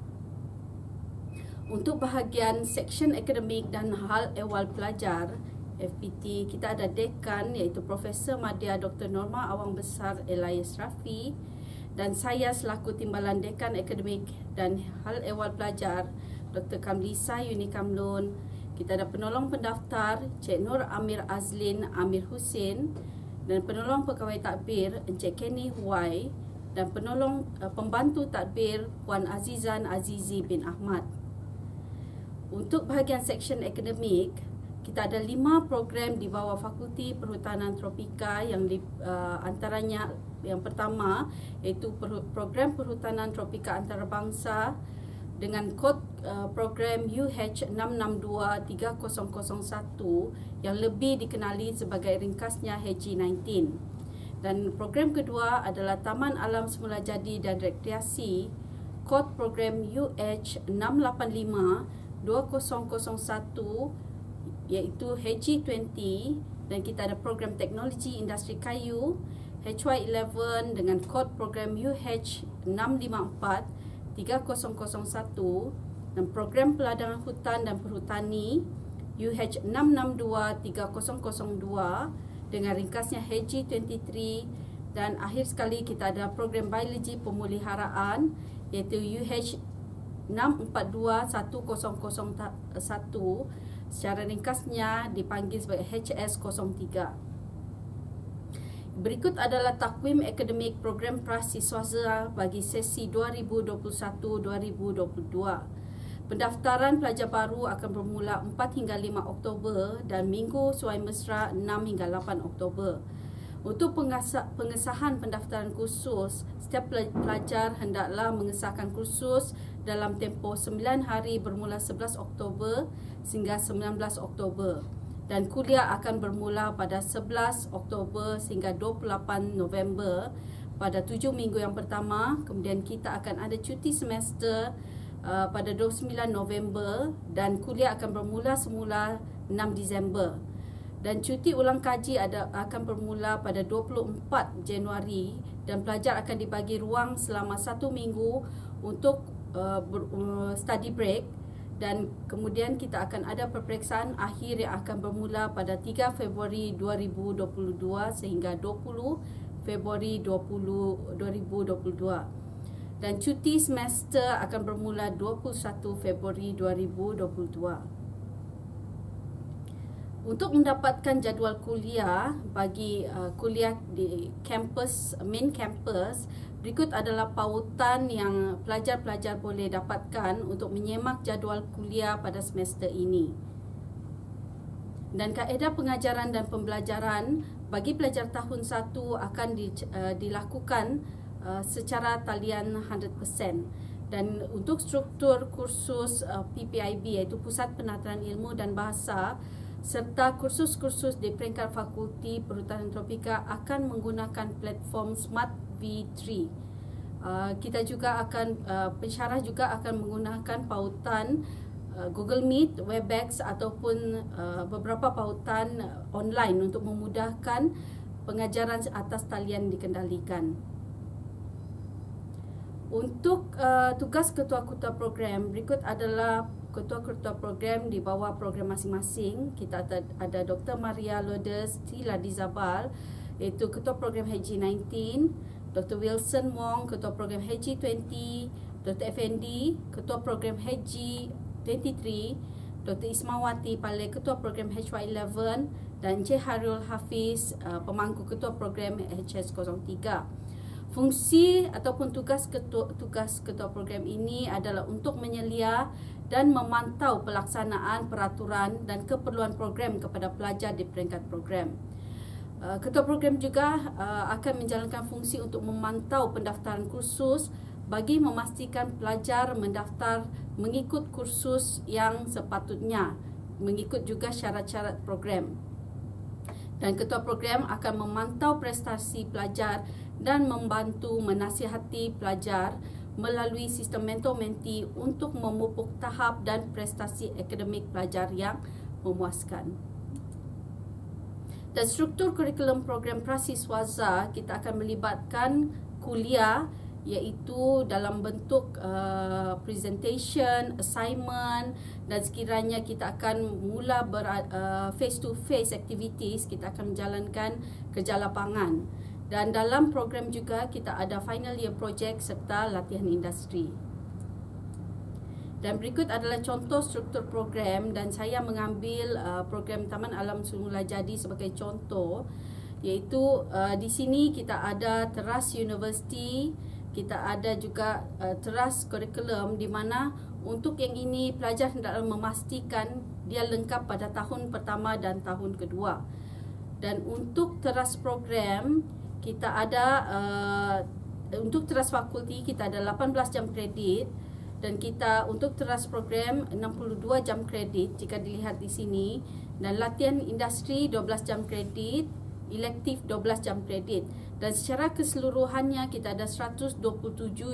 Untuk bahagian Seksyen Akademik dan Hal Ehwal Pelajar FPT, kita ada Dekan iaitu Profesor Madya Dr. Norma Awang Besar Elias Rafi, dan saya selaku Timbalan Dekan Akademik dan Hal Ehwal Pelajar Dr. Kamlisa Uni Kamlun. Kita ada penolong pendaftar Cik Nur Amir Azlin Amir Hussein, dan penolong pegawai tadbir Encik Kenny Huai, dan penolong pembantu tadbir Puan Azizan Azizi bin Ahmad. Untuk bahagian seksyen akademik, kita ada 5 program di bawah Fakulti Perhutanan Tropika yang antaranya yang pertama iaitu program Perhutanan Tropika Antarabangsa dengan kod program UH6623001 yang lebih dikenali sebagai ringkasnya HG19. Dan program kedua adalah Taman Alam Semula Jadi dan Rekreasi, kod program UH6852001 iaitu HG20, dan kita ada program Teknologi Industri Kayu HY11 dengan kod program UH6543001 dan program Peladangan Hutan dan Perhutani UH6623002 dengan ringkasnya HG23, dan akhir sekali kita ada program Biologi Pemeliharaan iaitu UH6421001, secara ringkasnya dipanggil sebagai HS03. Berikut adalah takwim akademik program prasiswasa bagi sesi 2021-2022. Pendaftaran pelajar baru akan bermula 4 hingga 5 Oktober dan Minggu Suai Mesra 6 hingga 8 Oktober. Untuk pengesahan pendaftaran kursus, setiap pelajar hendaklah mengesahkan kursus dalam tempoh 9 hari bermula 11 Oktober sehingga 19 Oktober. Dan kuliah akan bermula pada 11 Oktober sehingga 28 November pada 7 minggu yang pertama. Kemudian kita akan ada cuti semester pada 29 November dan kuliah akan bermula semula 6 Disember. Dan cuti ulang kaji akan bermula pada 24 Januari dan pelajar akan dibagi ruang selama 1 minggu untuk study break, dan kemudian kita akan ada peperiksaan akhir yang akan bermula pada 3 Februari 2022 sehingga 20 Februari 2022. Dan cuti semester akan bermula 21 Februari 2022. Untuk mendapatkan jadual kuliah bagi kuliah di kampus, main campus, berikut adalah pautan yang pelajar-pelajar boleh dapatkan untuk menyemak jadual kuliah pada semester ini. Dan kaedah pengajaran dan pembelajaran bagi pelajar tahun 1 akan dilakukan secara talian 100%. Dan untuk struktur kursus PPIB, iaitu Pusat Penataran Ilmu dan Bahasa, serta kursus-kursus di peringkat Fakulti Perhutanan Tropika akan menggunakan platform Smart V3. Kita juga akan, pensyarah juga akan menggunakan pautan Google Meet, Webex ataupun beberapa pautan online untuk memudahkan pengajaran atas talian dikendalikan. Untuk tugas ketua-ketua program, berikut adalah ketua-ketua program di bawah program masing-masing. Kita ada Dr. Maria Lourdes Ladizabal, iaitu ketua program HG19, Dr. Wilson Wong, ketua program HG20, Dr. Effendi, ketua program HG23, Dr. Ismawati Pale, ketua program HY11, dan Encik Harul Hafiz, pemangku ketua program HS03. Fungsi ataupun tugas ketua program ini adalah untuk menyelia dan memantau pelaksanaan peraturan dan keperluan program kepada pelajar di peringkat program. Ketua program juga akan menjalankan fungsi untuk memantau pendaftaran kursus bagi memastikan pelajar mendaftar mengikut kursus yang sepatutnya, mengikut juga syarat-syarat program. Dan ketua program akan memantau prestasi pelajar dan membantu menasihati pelajar melalui sistem mentor-menti untuk memupuk tahap dan prestasi akademik pelajar yang memuaskan. Dan struktur kurikulum program Prasiswaza, kita akan melibatkan kuliah iaitu dalam bentuk presentation, assignment, dan sekiranya kita akan mula face-to-face activities, kita akan menjalankan kerja lapangan. Dan dalam program juga kita ada final year project serta latihan industri. Dan berikut adalah contoh struktur program, dan saya mengambil program Taman Alam Semula Jadi sebagai contoh, iaitu di sini kita ada teras universiti, kita ada juga teras kurikulum, di mana untuk yang ini pelajar hendaklah memastikan dia lengkap pada tahun pertama dan tahun kedua. Dan untuk teras program kita ada untuk teras fakulti kita ada 18 jam kredit, dan kita untuk teras program 62 jam kredit jika dilihat di sini, dan latihan industri 12 jam kredit, elektif 12 jam kredit, dan secara keseluruhannya kita ada 127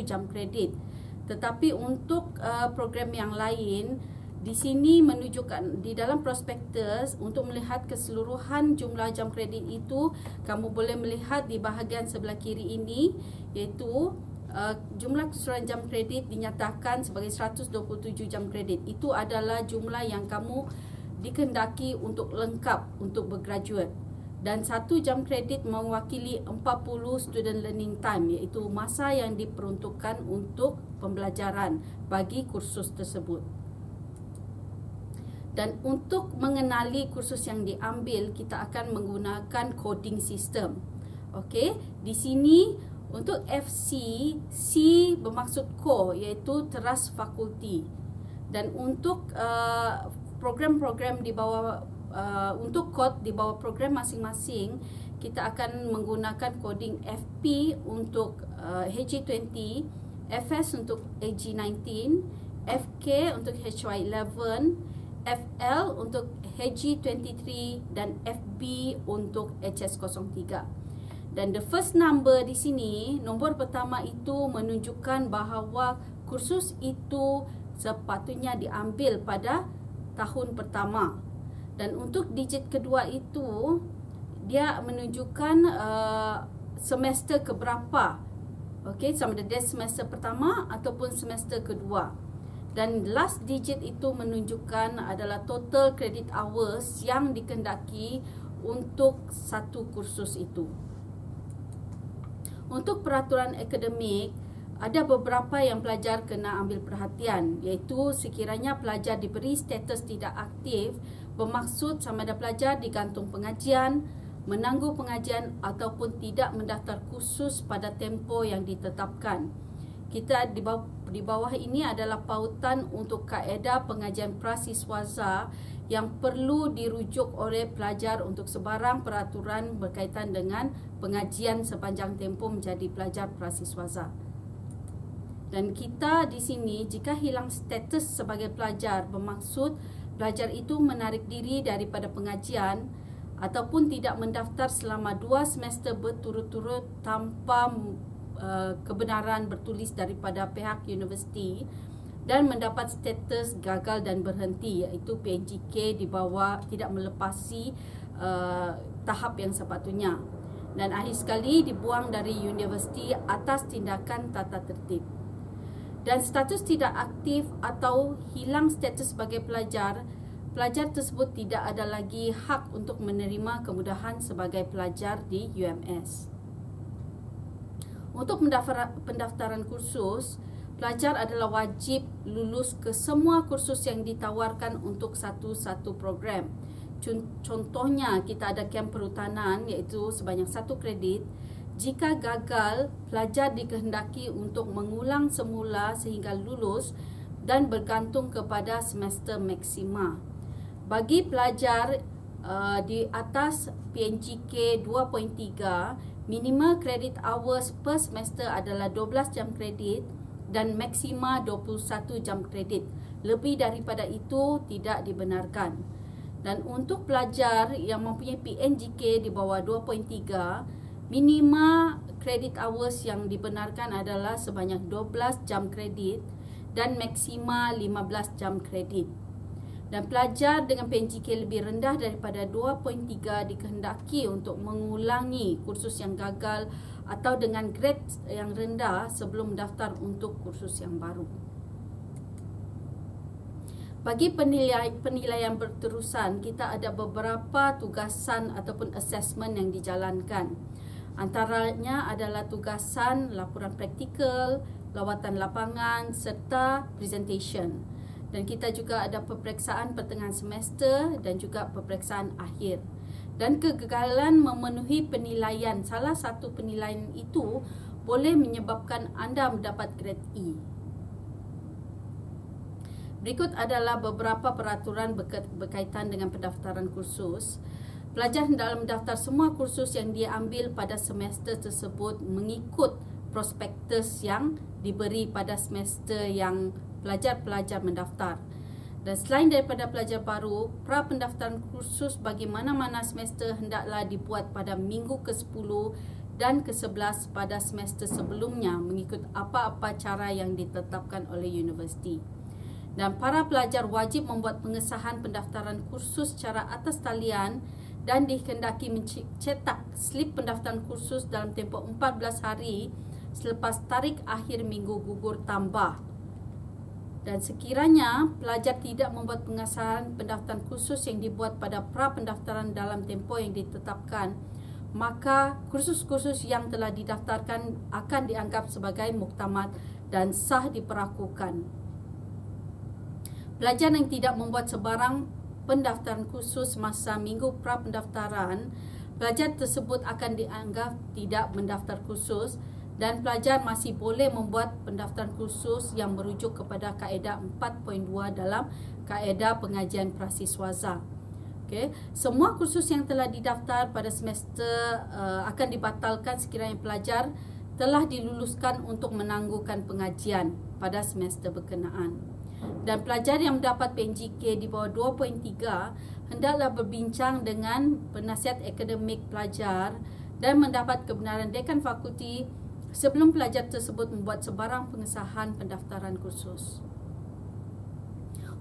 jam kredit. Tetapi untuk program yang lain, di sini menunjukkan di dalam prospektus untuk melihat keseluruhan jumlah jam kredit itu, kamu boleh melihat di bahagian sebelah kiri ini, iaitu jumlah keseluruhan jam kredit dinyatakan sebagai 127 jam kredit. Itu adalah jumlah yang kamu dikehendaki untuk lengkap untuk bergraduate. Dan 1 jam kredit mewakili 40 student learning time, iaitu masa yang diperuntukkan untuk pembelajaran bagi kursus tersebut. Dan untuk mengenali kursus yang diambil, kita akan menggunakan coding system. Okey, di sini untuk FC, C bermaksud core, iaitu teras fakulti. Dan untuk program-program di bawah untuk kod di bawah program masing-masing, kita akan menggunakan coding FP untuk HG20, FS untuk HG19, FK untuk HY11, FL untuk HG23, dan FB untuk HS03. Dan the first number di sini, nombor pertama itu menunjukkan bahawa kursus itu sepatutnya diambil pada tahun pertama. Dan untuk digit kedua itu dia menunjukkan semester keberapa. Okey, sama ada dia semester pertama ataupun semester kedua. Dan last digit itu menunjukkan adalah total credit hours yang dikehendaki untuk satu kursus itu. Untuk peraturan akademik, ada beberapa yang pelajar kena ambil perhatian, iaitu sekiranya pelajar diberi status tidak aktif, bermaksud sama ada pelajar digantung pengajian, menangguh pengajian ataupun tidak mendaftar kursus pada tempoh yang ditetapkan. Kita di bawah ini adalah pautan untuk kaedah pengajian prasiswaza yang perlu dirujuk oleh pelajar untuk sebarang peraturan berkaitan dengan pengajian sepanjang tempoh menjadi pelajar prasiswaza. Dan kita di sini jika hilang status sebagai pelajar, bermaksud pelajar itu menarik diri daripada pengajian ataupun tidak mendaftar selama 2 semester berturut-turut tanpa kebenaran bertulis daripada pihak universiti dan mendapat status gagal dan berhenti, iaitu PNGK di bawah tidak melepasi tahap yang sepatutnya, dan akhir sekali dibuang dari universiti atas tindakan tata tertib. Dan status tidak aktif atau hilang status sebagai pelajar, pelajar tersebut tidak ada lagi hak untuk menerima kemudahan sebagai pelajar di UMS. Untuk pendaftaran kursus, pelajar adalah wajib lulus ke semua kursus yang ditawarkan untuk satu-satu program. Contohnya, kita ada kem perhutanan iaitu sebanyak 1 kredit. Jika gagal, pelajar dikehendaki untuk mengulang semula sehingga lulus dan bergantung kepada semester maksima. Bagi pelajar di atas PNGK 2.3, minimal credit hours per semester adalah 12 jam kredit dan maksima 21 jam kredit. Lebih daripada itu tidak dibenarkan. Dan untuk pelajar yang mempunyai PNGK di bawah 2.3, minima credit hours yang dibenarkan adalah sebanyak 12 jam kredit dan maksima 15 jam kredit. Dan pelajar dengan PNGK lebih rendah daripada 2.3 dikehendaki untuk mengulangi kursus yang gagal atau dengan grade yang rendah sebelum mendaftar untuk kursus yang baru. Bagi penilaian berterusan, kita ada beberapa tugasan ataupun assessment yang dijalankan. Antaranya adalah tugasan laporan praktikal, lawatan lapangan serta presentation. Dan kita juga ada peperiksaan pertengahan semester dan juga peperiksaan akhir. Dan kegagalan memenuhi penilaian, salah satu penilaian itu boleh menyebabkan anda mendapat grade E. Berikut adalah beberapa peraturan berkaitan dengan pendaftaran kursus. Pelajar hendaklah mendaftar semua kursus yang dia ambil pada semester tersebut mengikut prospektus yang diberi pada semester yang pelajar-pelajar mendaftar. Dan selain daripada pelajar baru, pra-pendaftaran kursus bagi mana-mana semester hendaklah dibuat pada minggu ke-10 dan ke-11 pada semester sebelumnya mengikut apa-apa cara yang ditetapkan oleh universiti. Dan para pelajar wajib membuat pengesahan pendaftaran kursus secara atas talian dan dikehendaki mencetak slip pendaftaran kursus dalam tempoh 14 hari selepas tarikh akhir minggu gugur tambah. Dan sekiranya pelajar tidak membuat pengesahan pendaftaran kursus yang dibuat pada pra-pendaftaran dalam tempoh yang ditetapkan, maka kursus-kursus yang telah didaftarkan akan dianggap sebagai muktamad dan sah diperlakukan. Pelajar yang tidak membuat sebarang pendaftaran khusus masa minggu pra-pendaftaran, pelajar tersebut akan dianggap tidak mendaftar khusus dan pelajar masih boleh membuat pendaftaran khusus yang merujuk kepada kaedah 4.2 dalam kaedah pengajian prasiswaza. Okay. Semua kursus yang telah didaftar pada semester akan dibatalkan sekiranya pelajar telah diluluskan untuk menangguhkan pengajian pada semester berkenaan. Dan pelajar yang mendapat PNGK di bawah 2.3 hendaklah berbincang dengan penasihat akademik pelajar dan mendapat kebenaran dekan fakulti sebelum pelajar tersebut membuat sebarang pengesahan pendaftaran kursus.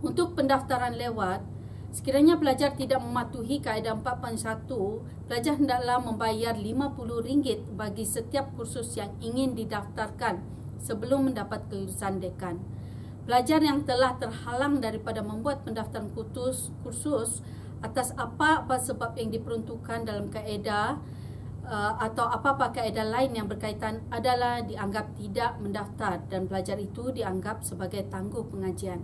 Untuk pendaftaran lewat, Sekiranya pelajar tidak mematuhi kaedah 4.1, pelajar hendaklah membayar RM50 bagi setiap kursus yang ingin didaftarkan sebelum mendapat kelulusan dekan. Pelajar yang telah terhalang daripada membuat pendaftaran kursus atas apa-apa sebab yang diperuntukkan dalam kaedah atau apa-apa kaedah lain yang berkaitan adalah dianggap tidak mendaftar dan pelajar itu dianggap sebagai tangguh pengajian.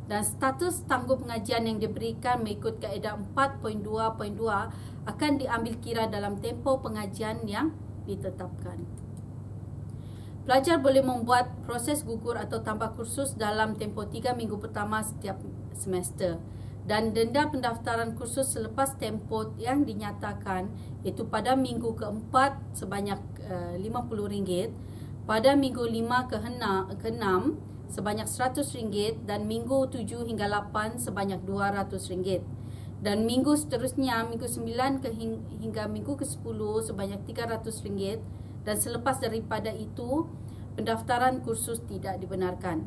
Dan status tangguh pengajian yang diberikan mengikut kaedah 4.2.2 akan diambil kira dalam tempoh pengajian yang ditetapkan. Pelajar boleh membuat proses gugur atau tambah kursus dalam tempoh 3 minggu pertama setiap semester. Dan denda pendaftaran kursus selepas tempoh yang dinyatakan iaitu pada minggu keempat sebanyak RM50, pada minggu 5 ke-6 sebanyak RM100 dan minggu 7 hingga 8 sebanyak RM200. Dan minggu seterusnya, minggu 9 hingga minggu ke-10 sebanyak RM300 dan selepas daripada itu pendaftaran kursus tidak dibenarkan.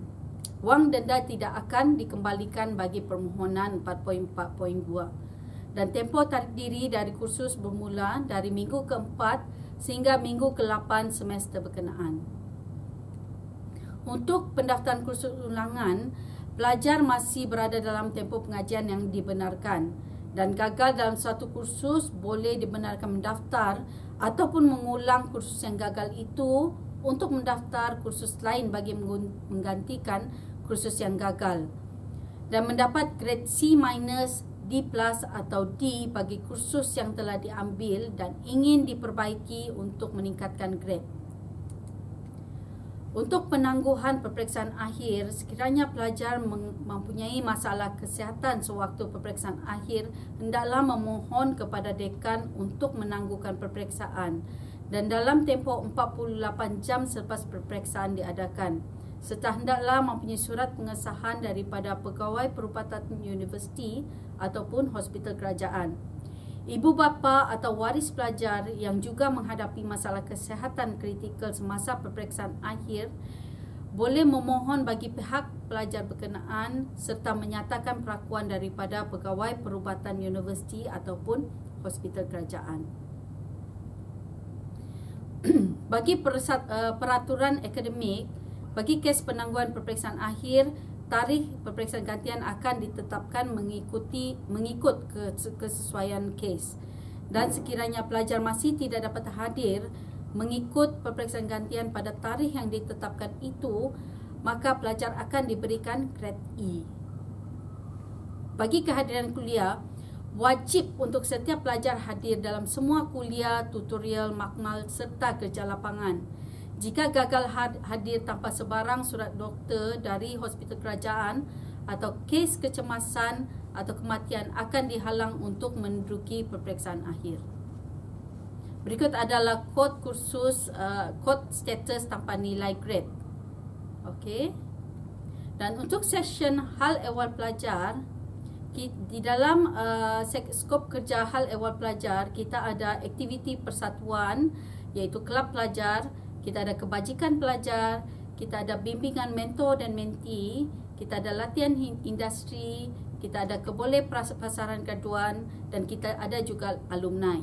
Wang denda tidak akan dikembalikan bagi permohonan 4.4.2 dan tempoh terdiri dari kursus bermula dari minggu ke-4 sehingga minggu ke-8 semester berkenaan. Untuk pendaftaran kursus ulangan, pelajar masih berada dalam tempoh pengajian yang dibenarkan dan gagal dalam satu kursus boleh dibenarkan mendaftar ataupun mengulang kursus yang gagal itu untuk mendaftar kursus lain bagi menggantikan kursus yang gagal dan mendapat grade C-, D+ atau D bagi kursus yang telah diambil dan ingin diperbaiki untuk meningkatkan grade. Untuk penangguhan peperiksaan akhir, sekiranya pelajar mempunyai masalah kesihatan sewaktu peperiksaan akhir, hendaklah memohon kepada dekan untuk menangguhkan peperiksaan dan dalam tempoh 48 jam selepas peperiksaan diadakan. Serta hendaklah mempunyai surat pengesahan daripada pegawai perubatan universiti ataupun hospital kerajaan. Ibu bapa atau waris pelajar yang juga menghadapi masalah kesihatan kritikal semasa peperiksaan akhir boleh memohon bagi pihak pelajar berkenaan serta menyatakan perakuan daripada pegawai perubatan universiti ataupun hospital kerajaan. Bagi peraturan akademik, bagi kes penangguhan peperiksaan akhir, tarikh peperiksaan gantian akan ditetapkan mengikut kesesuaian kes. Dan sekiranya pelajar masih tidak dapat hadir mengikut peperiksaan gantian pada tarikh yang ditetapkan itu, maka pelajar akan diberikan grade E. Bagi kehadiran kuliah, wajib untuk setiap pelajar hadir dalam semua kuliah, tutorial, makmal serta kerja lapangan. Jika gagal hadir tanpa sebarang surat doktor dari hospital kerajaan atau kes kecemasan atau kematian akan dihalang untuk menduduki peperiksaan akhir. Berikut adalah kod kursus, kod status tanpa nilai grade. Okey. Dan untuk session hal ehwal pelajar, di dalam skop kerja hal ehwal pelajar, kita ada aktiviti persatuan iaitu kelab pelajar, kita ada kebajikan pelajar, kita ada bimbingan mentor dan mentee, kita ada latihan industri, kita ada keboleh pasaran graduan dan kita ada juga alumni.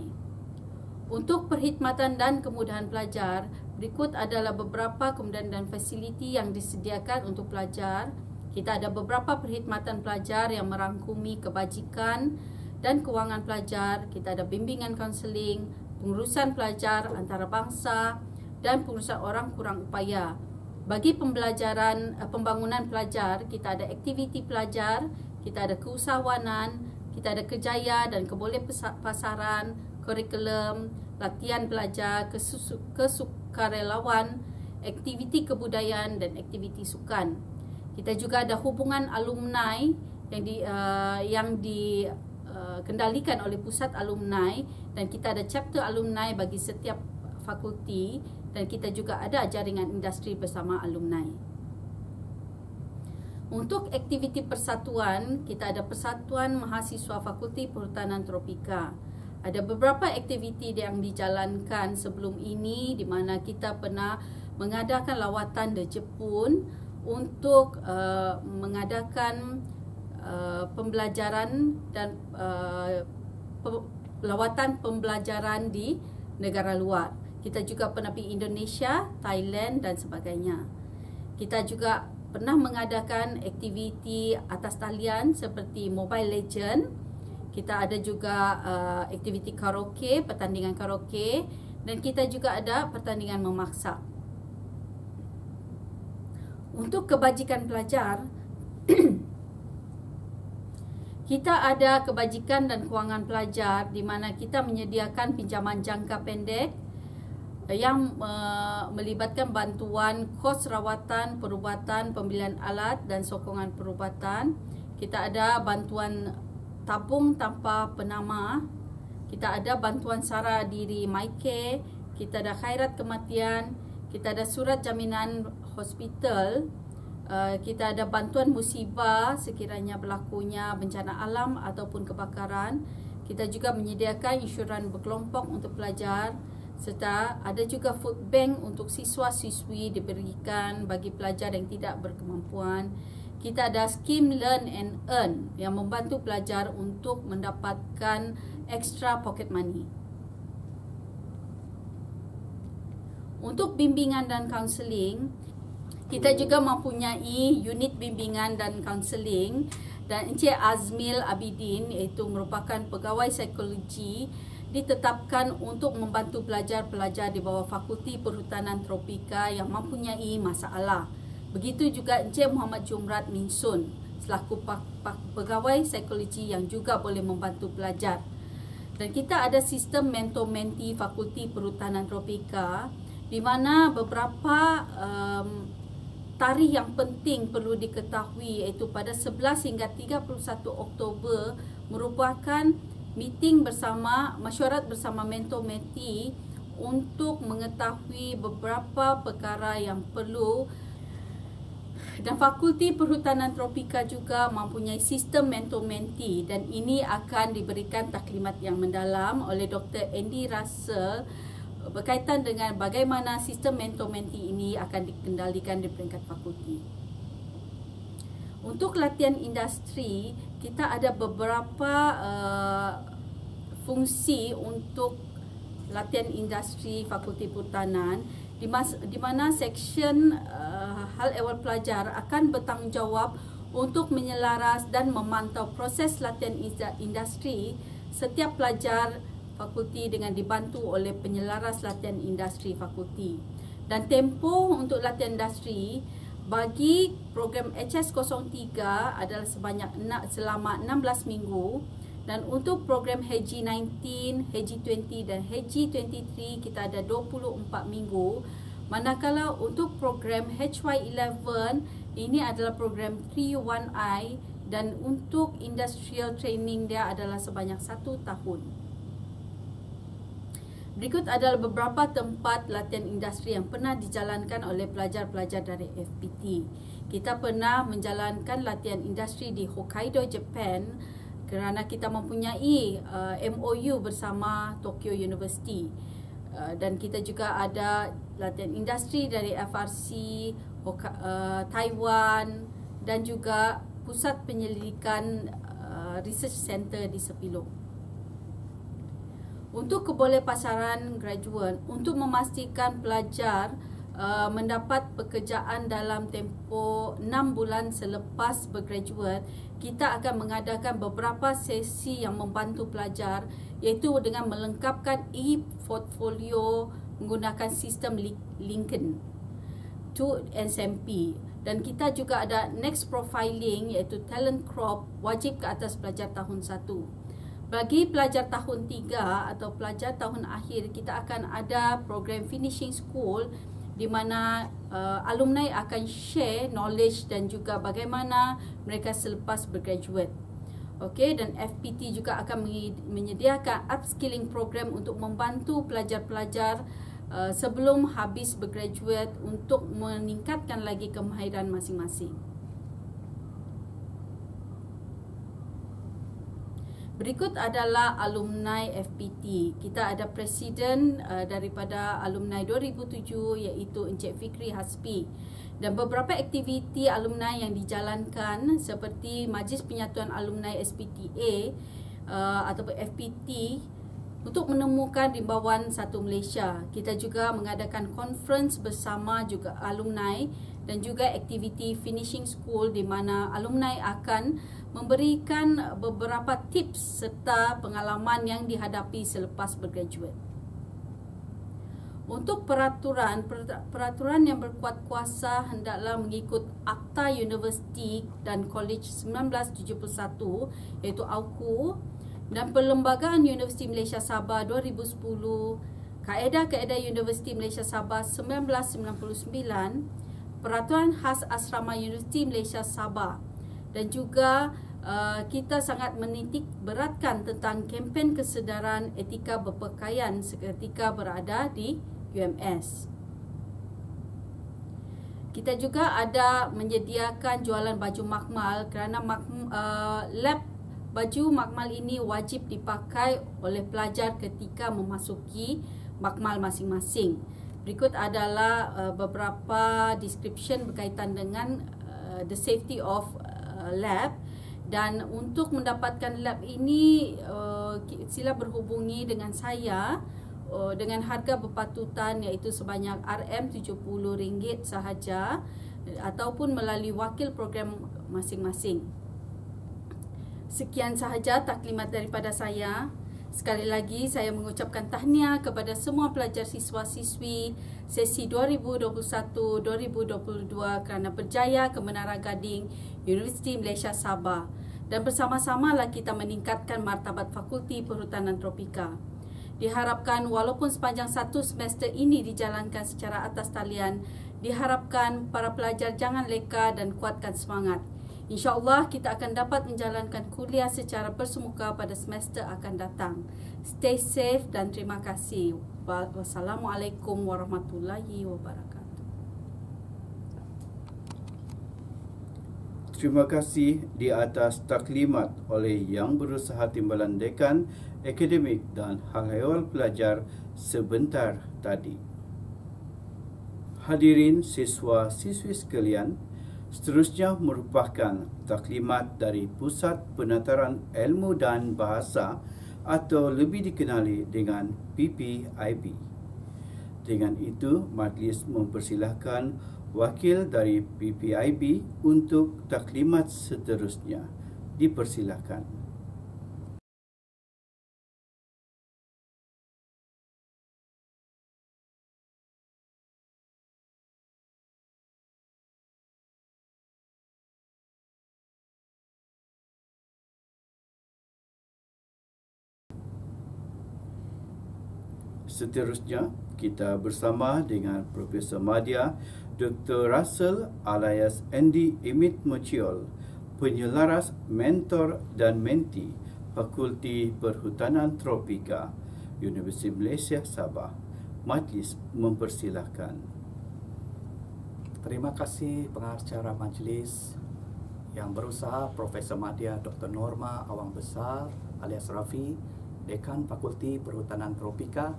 Untuk perkhidmatan dan kemudahan pelajar, berikut adalah beberapa kemudahan dan fasiliti yang disediakan untuk pelajar. Kita ada beberapa perkhidmatan pelajar yang merangkumi kebajikan dan kewangan pelajar. Kita ada bimbingan kaunseling, pengurusan pelajar antarabangsa dan pengurusan orang kurang upaya. Bagi pembelajaran pembangunan pelajar, kita ada aktiviti pelajar, kita ada keusahawanan, kita ada kerjaya dan keboleh pasaran, kurikulum, latihan pelajar, kesukarelawan, aktiviti kebudayaan dan aktiviti sukan. Kita juga ada hubungan alumni yang dikendalikan oleh pusat alumni dan kita ada chapter alumni bagi setiap fakulti dan kita juga ada jaringan industri bersama alumni. Untuk aktiviti persatuan, kita ada Persatuan Mahasiswa Fakulti Perhutanan Tropika. Ada beberapa aktiviti yang dijalankan sebelum ini di mana kita pernah mengadakan lawatan ke Jepun untuk mengadakan pembelajaran dan lawatan pembelajaran di negara luar. Kita juga pernah pergi Indonesia, Thailand dan sebagainya. Kita juga pernah mengadakan aktiviti atas talian seperti Mobile Legend. Kita ada juga aktiviti karaoke, pertandingan karaoke, dan kita juga ada pertandingan memasak. Untuk kebajikan pelajar, kita ada kebajikan dan kewangan pelajar di mana kita menyediakan pinjaman jangka pendek yang melibatkan bantuan kos rawatan, perubatan, pembelian alat dan sokongan perubatan. Kita ada bantuan tabung tanpa penama. Kita ada bantuan sara diri MyCare. Kita ada khairat kematian. Kita ada surat jaminan hospital. Kita ada bantuan musibah sekiranya berlakunya bencana alam ataupun kebakaran. Kita juga menyediakan insyuran berkelompok untuk pelajar, serta ada juga food bank untuk siswa-siswi diberikan bagi pelajar yang tidak berkemampuan. Kita ada skim Learn and Earn yang membantu pelajar untuk mendapatkan extra pocket money. Untuk bimbingan dan kaunseling, kita juga mempunyai unit bimbingan dan kaunseling, dan Encik Azmil Abidin, iaitu merupakan pegawai psikologi, ditetapkan untuk membantu pelajar-pelajar di bawah Fakulti Perhutanan Tropika yang mempunyai masalah. Begitu juga Encik Muhammad Jumrat Minsun selaku pegawai psikologi yang juga boleh membantu pelajar. Dan kita ada sistem mentor-menti Fakulti Perhutanan Tropika di mana beberapa tarikh yang penting perlu diketahui, iaitu pada 11 hingga 31 Oktober merupakan meeting bersama, mesyuarat bersama mentor-menti untuk mengetahui beberapa perkara yang perlu. Dan Fakulti Perhutanan Tropika juga mempunyai sistem mentor-menti, dan ini akan diberikan taklimat yang mendalam oleh Dr. Andy Russell berkaitan dengan bagaimana sistem mentor-menti ini akan dikendalikan di peringkat fakulti. Untuk latihan industri, kita ada beberapa fungsi untuk latihan industri Fakulti Perhutanan, di mana seksyen hal ehwal pelajar akan bertanggungjawab untuk menyelaras dan memantau proses latihan industri setiap pelajar fakulti dengan dibantu oleh penyelaras latihan industri fakulti. Dan tempoh untuk latihan industri bagi program HS03 adalah selama 16 minggu, dan untuk program HG19, HG20 dan HG23 kita ada 24 minggu. Manakala untuk program HY11 ini adalah program 31I, dan untuk industrial training dia adalah sebanyak 1 tahun. Berikut adalah beberapa tempat latihan industri yang pernah dijalankan oleh pelajar-pelajar dari FPT. Kita pernah menjalankan latihan industri di Hokkaido, Jepun, kerana kita mempunyai MOU bersama Tokyo University. Dan kita juga ada latihan industri dari FRC, Taiwan, dan juga Pusat Penyelidikan Research Center di Sepilo. Untuk kebolehpasaran graduan, untuk memastikan pelajar mendapat pekerjaan dalam tempoh 6 bulan selepas bergraduate, kita akan mengadakan beberapa sesi yang membantu pelajar, iaitu dengan melengkapkan e-portfolio menggunakan sistem Lincoln to SMP. Dan kita juga ada next profiling, iaitu talent crop, wajib ke atas pelajar tahun 1. Bagi pelajar tahun 3 atau pelajar tahun akhir, kita akan ada program finishing school di mana alumni akan share knowledge dan juga bagaimana mereka selepas bergraduate. Okey, dan FPT juga akan menyediakan upskilling program untuk membantu pelajar-pelajar sebelum habis bergraduate untuk meningkatkan lagi kemahiran masing-masing. Berikut adalah alumni FPT. Kita ada presiden daripada alumni 2007 iaitu Encik Fikri Hasbi, dan beberapa aktiviti alumni yang dijalankan seperti Majlis Penyatuan Alumni SPTA ataupun FPT untuk menemukan rimbawan satu Malaysia. Kita juga mengadakan conference bersama juga alumni dan juga aktiviti finishing school di mana alumni akan memberikan beberapa tips serta pengalaman yang dihadapi selepas bergraduate. Untuk peraturan yang berkuat kuasa hendaklah mengikut Akta Universiti dan College 1971 iaitu AUKU, dan Perlembagaan Universiti Malaysia Sabah 2010, Kaedah-Kaedah Universiti Malaysia Sabah 1999, Peraturan Khas Asrama Universiti Malaysia Sabah, dan juga kita sangat menitik beratkan tentang kempen kesedaran etika berpakaian ketika berada di UMS. Kita juga ada menyediakan jualan baju makmal kerana lab baju makmal ini wajib dipakai oleh pelajar ketika memasuki makmal masing-masing. Berikut adalah beberapa description berkaitan dengan the safety of lab. Dan untuk mendapatkan lab ini sila berhubungi dengan saya dengan harga berpatutan iaitu sebanyak RM70 sahaja ataupun melalui wakil program masing-masing. Sekian sahaja taklimat daripada saya. Sekali lagi saya mengucapkan tahniah kepada semua pelajar siswa-siswi sesi 2021-2022 kerana berjaya ke Menara Gading Universiti Malaysia Sabah, dan bersama-samalah kita meningkatkan martabat Fakulti Perhutanan Tropika. Diharapkan walaupun sepanjang satu semester ini dijalankan secara atas talian, diharapkan para pelajar jangan leka dan kuatkan semangat. InsyaAllah kita akan dapat menjalankan kuliah secara bersemuka pada semester akan datang. Stay safe dan terima kasih. Wassalamualaikum warahmatullahi wabarakatuh. Terima kasih di atas taklimat oleh Yang Berusaha Timbalan Dekan Akademik dan Hal Ehwal Pelajar sebentar tadi. Hadirin siswa-siswi sekalian, seterusnya merupakan taklimat dari Pusat Penataran Ilmu dan Bahasa atau lebih dikenali dengan PPIB. Dengan itu, majlis mempersilahkan wakil dari PPIB untuk taklimat seterusnya. Dipersilahkan. Seterusnya, kita bersama dengan Profesor Madya Dr. Russell alias Andy Emit Mochiol, penyelaras mentor dan menti Fakulti Perhutanan Tropika Universiti Malaysia Sabah. Majlis mempersilahkan. Terima kasih pengacara majlis Yang Berusaha Profesor Madya Dr. Norma Awang Besar alias Rafi, Dekan Fakulti Perhutanan Tropika.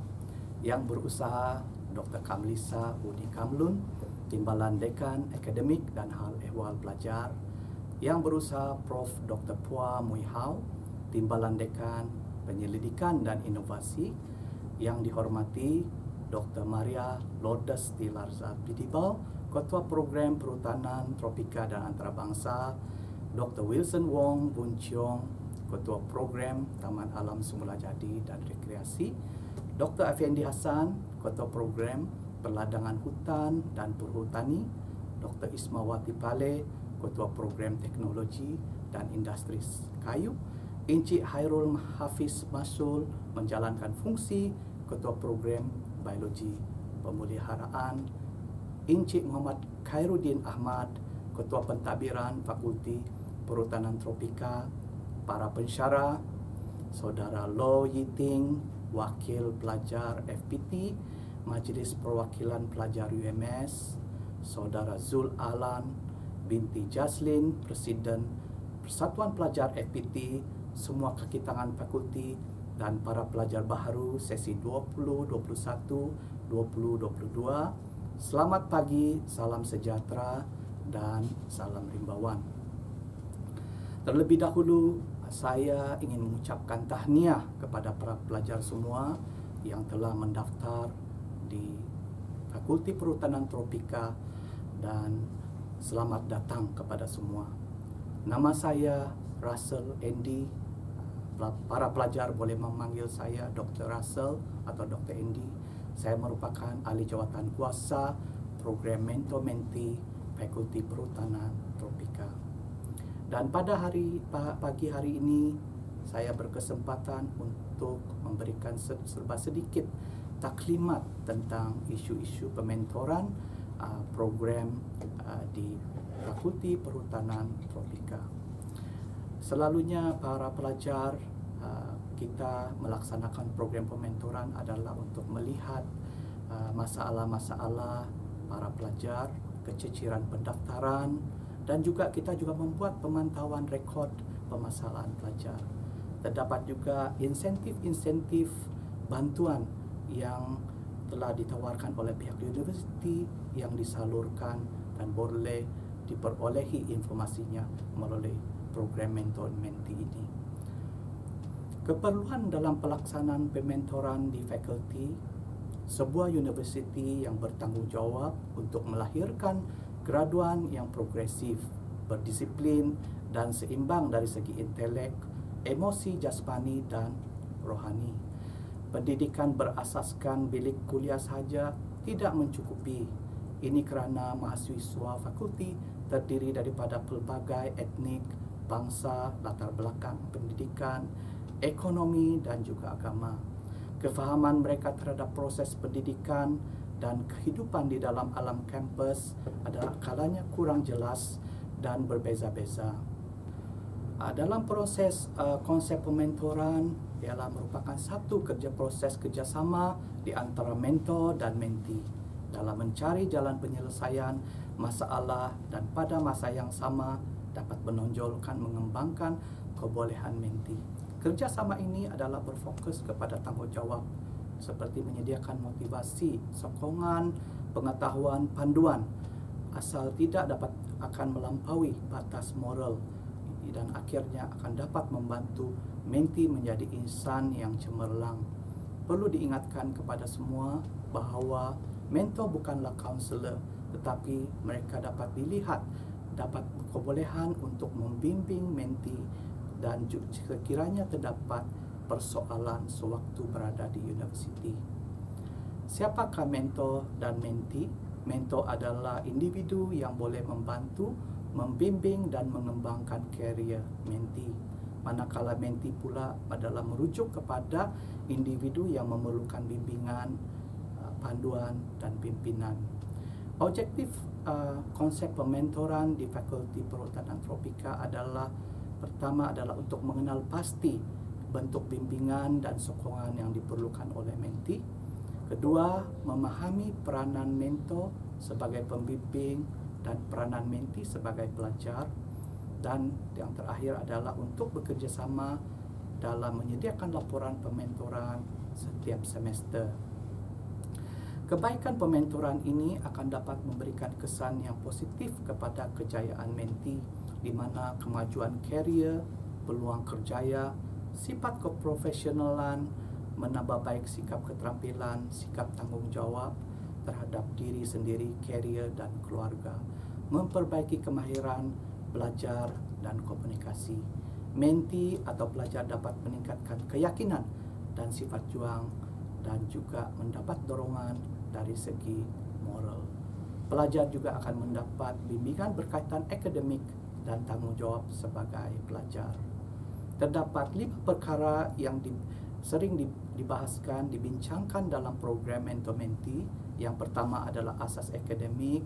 Yang Berusaha Dr. Kamlisa Udi Kamlun, Timbalan Dekan Akademik dan Hal Ehwal Pelajar. Yang Berusaha Prof. Dr. Puah Mui Hau, Timbalan Dekan Penyelidikan dan Inovasi. Yang dihormati Dr. Maria Lourdes Tilarza Bidibau, Ketua Program Perhutanan Tropika dan Antarabangsa. Dr. Wilson Wong Bunchiong, Ketua Program Taman Alam Semula Jadi dan Rekreasi. Dr. Afendi Hassan, Ketua Program Perladangan Hutan dan Perhutani. Dr. Ismawati Pale, Ketua Program Teknologi dan Industri Kayu. Encik Hairul Hafiz Masul menjalankan fungsi Ketua Program Biologi Pemeliharaan. Encik Muhammad Khairuddin Ahmad, Ketua Pentadbiran Fakulti Perhutanan Tropika. Para pensyarah, Saudara Lo Yiting, Wakil Pelajar FPT, Majlis Perwakilan Pelajar UMS, Saudara Zul Alan binti Jaslin, Presiden Persatuan Pelajar FPT, semua kaki tangan fakulti dan para pelajar baharu sesi 20, 21, 20, 22. Selamat pagi, salam sejahtera dan salam rimbawan. Terlebih dahulu, saya ingin mengucapkan tahniah kepada para pelajar semua yang telah mendaftar di Fakulti Perhutanan Tropika dan selamat datang kepada semua. Nama saya Russell Andy. Para pelajar boleh memanggil saya Dr. Russell atau Dr. Andy. Saya merupakan ahli jawatan kuasa program Mentor-Menti Fakulti Perhutanan Tropika. Dan pada pagi hari ini saya berkesempatan untuk memberikan serba sedikit taklimat tentang isu-isu pementoran program di Fakulti Perhutanan Tropika. Selalunya para pelajar kita melaksanakan program pementoran adalah untuk melihat masalah-masalah para pelajar, keciciran pendaftaran, dan juga kita juga membuat pemantauan rekod permasalahan pelajar. Terdapat juga insentif-insentif bantuan yang telah ditawarkan oleh pihak universiti yang disalurkan dan boleh diperolehi informasinya melalui program Mentor-Menti ini. Keperluan dalam pelaksanaan pementoran di fakulti, sebuah universiti yang bertanggung jawab untuk melahirkan graduan yang progresif, berdisiplin dan seimbang dari segi intelek, emosi jasmani dan rohani. Pendidikan berasaskan bilik kuliah sahaja tidak mencukupi. Ini kerana mahasiswa fakulti terdiri daripada pelbagai etnik, bangsa, latar belakang pendidikan, ekonomi dan juga agama. Kefahaman mereka terhadap proses pendidikan dan kehidupan di dalam alam kampus adalah kalanya kurang jelas dan berbeza-beza. Dalam proses konsep pementoran ialah merupakan satu proses kerjasama di antara mentor dan mentee dalam mencari jalan penyelesaian masalah dan pada masa yang sama dapat menonjolkan mengembangkan kebolehan mentee. Kerjasama ini adalah berfokus kepada tanggungjawab seperti menyediakan motivasi, sokongan, pengetahuan, panduan asal tidak dapat akan melampaui batas moral dan akhirnya akan dapat membantu mentee menjadi insan yang cemerlang. Perlu diingatkan kepada semua bahawa mentor bukanlah kaunselor, tetapi mereka dapat dilihat dapat kebolehan untuk membimbing mentee dan sekiranya terdapat persoalan sewaktu berada di universiti. Siapakah mentor dan mentee? Mentor adalah individu yang boleh membantu, membimbing dan mengembangkan karier mentee. Manakala mentee pula adalah merujuk kepada individu yang memerlukan bimbingan, panduan dan pimpinan. Objektif konsep pementoran di Fakulti Perhutanan Tropika adalah pertama adalah untuk mengenal pasti bentuk bimbingan dan sokongan yang diperlukan oleh mentee. Kedua, memahami peranan mentor sebagai pembimbing dan peranan mentee sebagai pelajar. Dan yang terakhir adalah untuk bekerjasama dalam menyediakan laporan pementoran setiap semester. Kebaikan pementoran ini akan dapat memberikan kesan yang positif kepada kejayaan mentee, di mana kemajuan karier, peluang kerjaya, sifat keprofesionalan, menambah baik sikap keterampilan, sikap tanggungjawab terhadap diri sendiri, karier dan keluarga, memperbaiki kemahiran belajar dan komunikasi. Mentee atau pelajar dapat meningkatkan keyakinan dan sifat juang dan juga mendapat dorongan dari segi moral. Pelajar juga akan mendapat bimbingan berkaitan akademik dan tanggungjawab sebagai pelajar. Terdapat 5 perkara yang sering dibahaskan, dibincangkan dalam program Mentor-Menti. Yang pertama adalah asas akademik,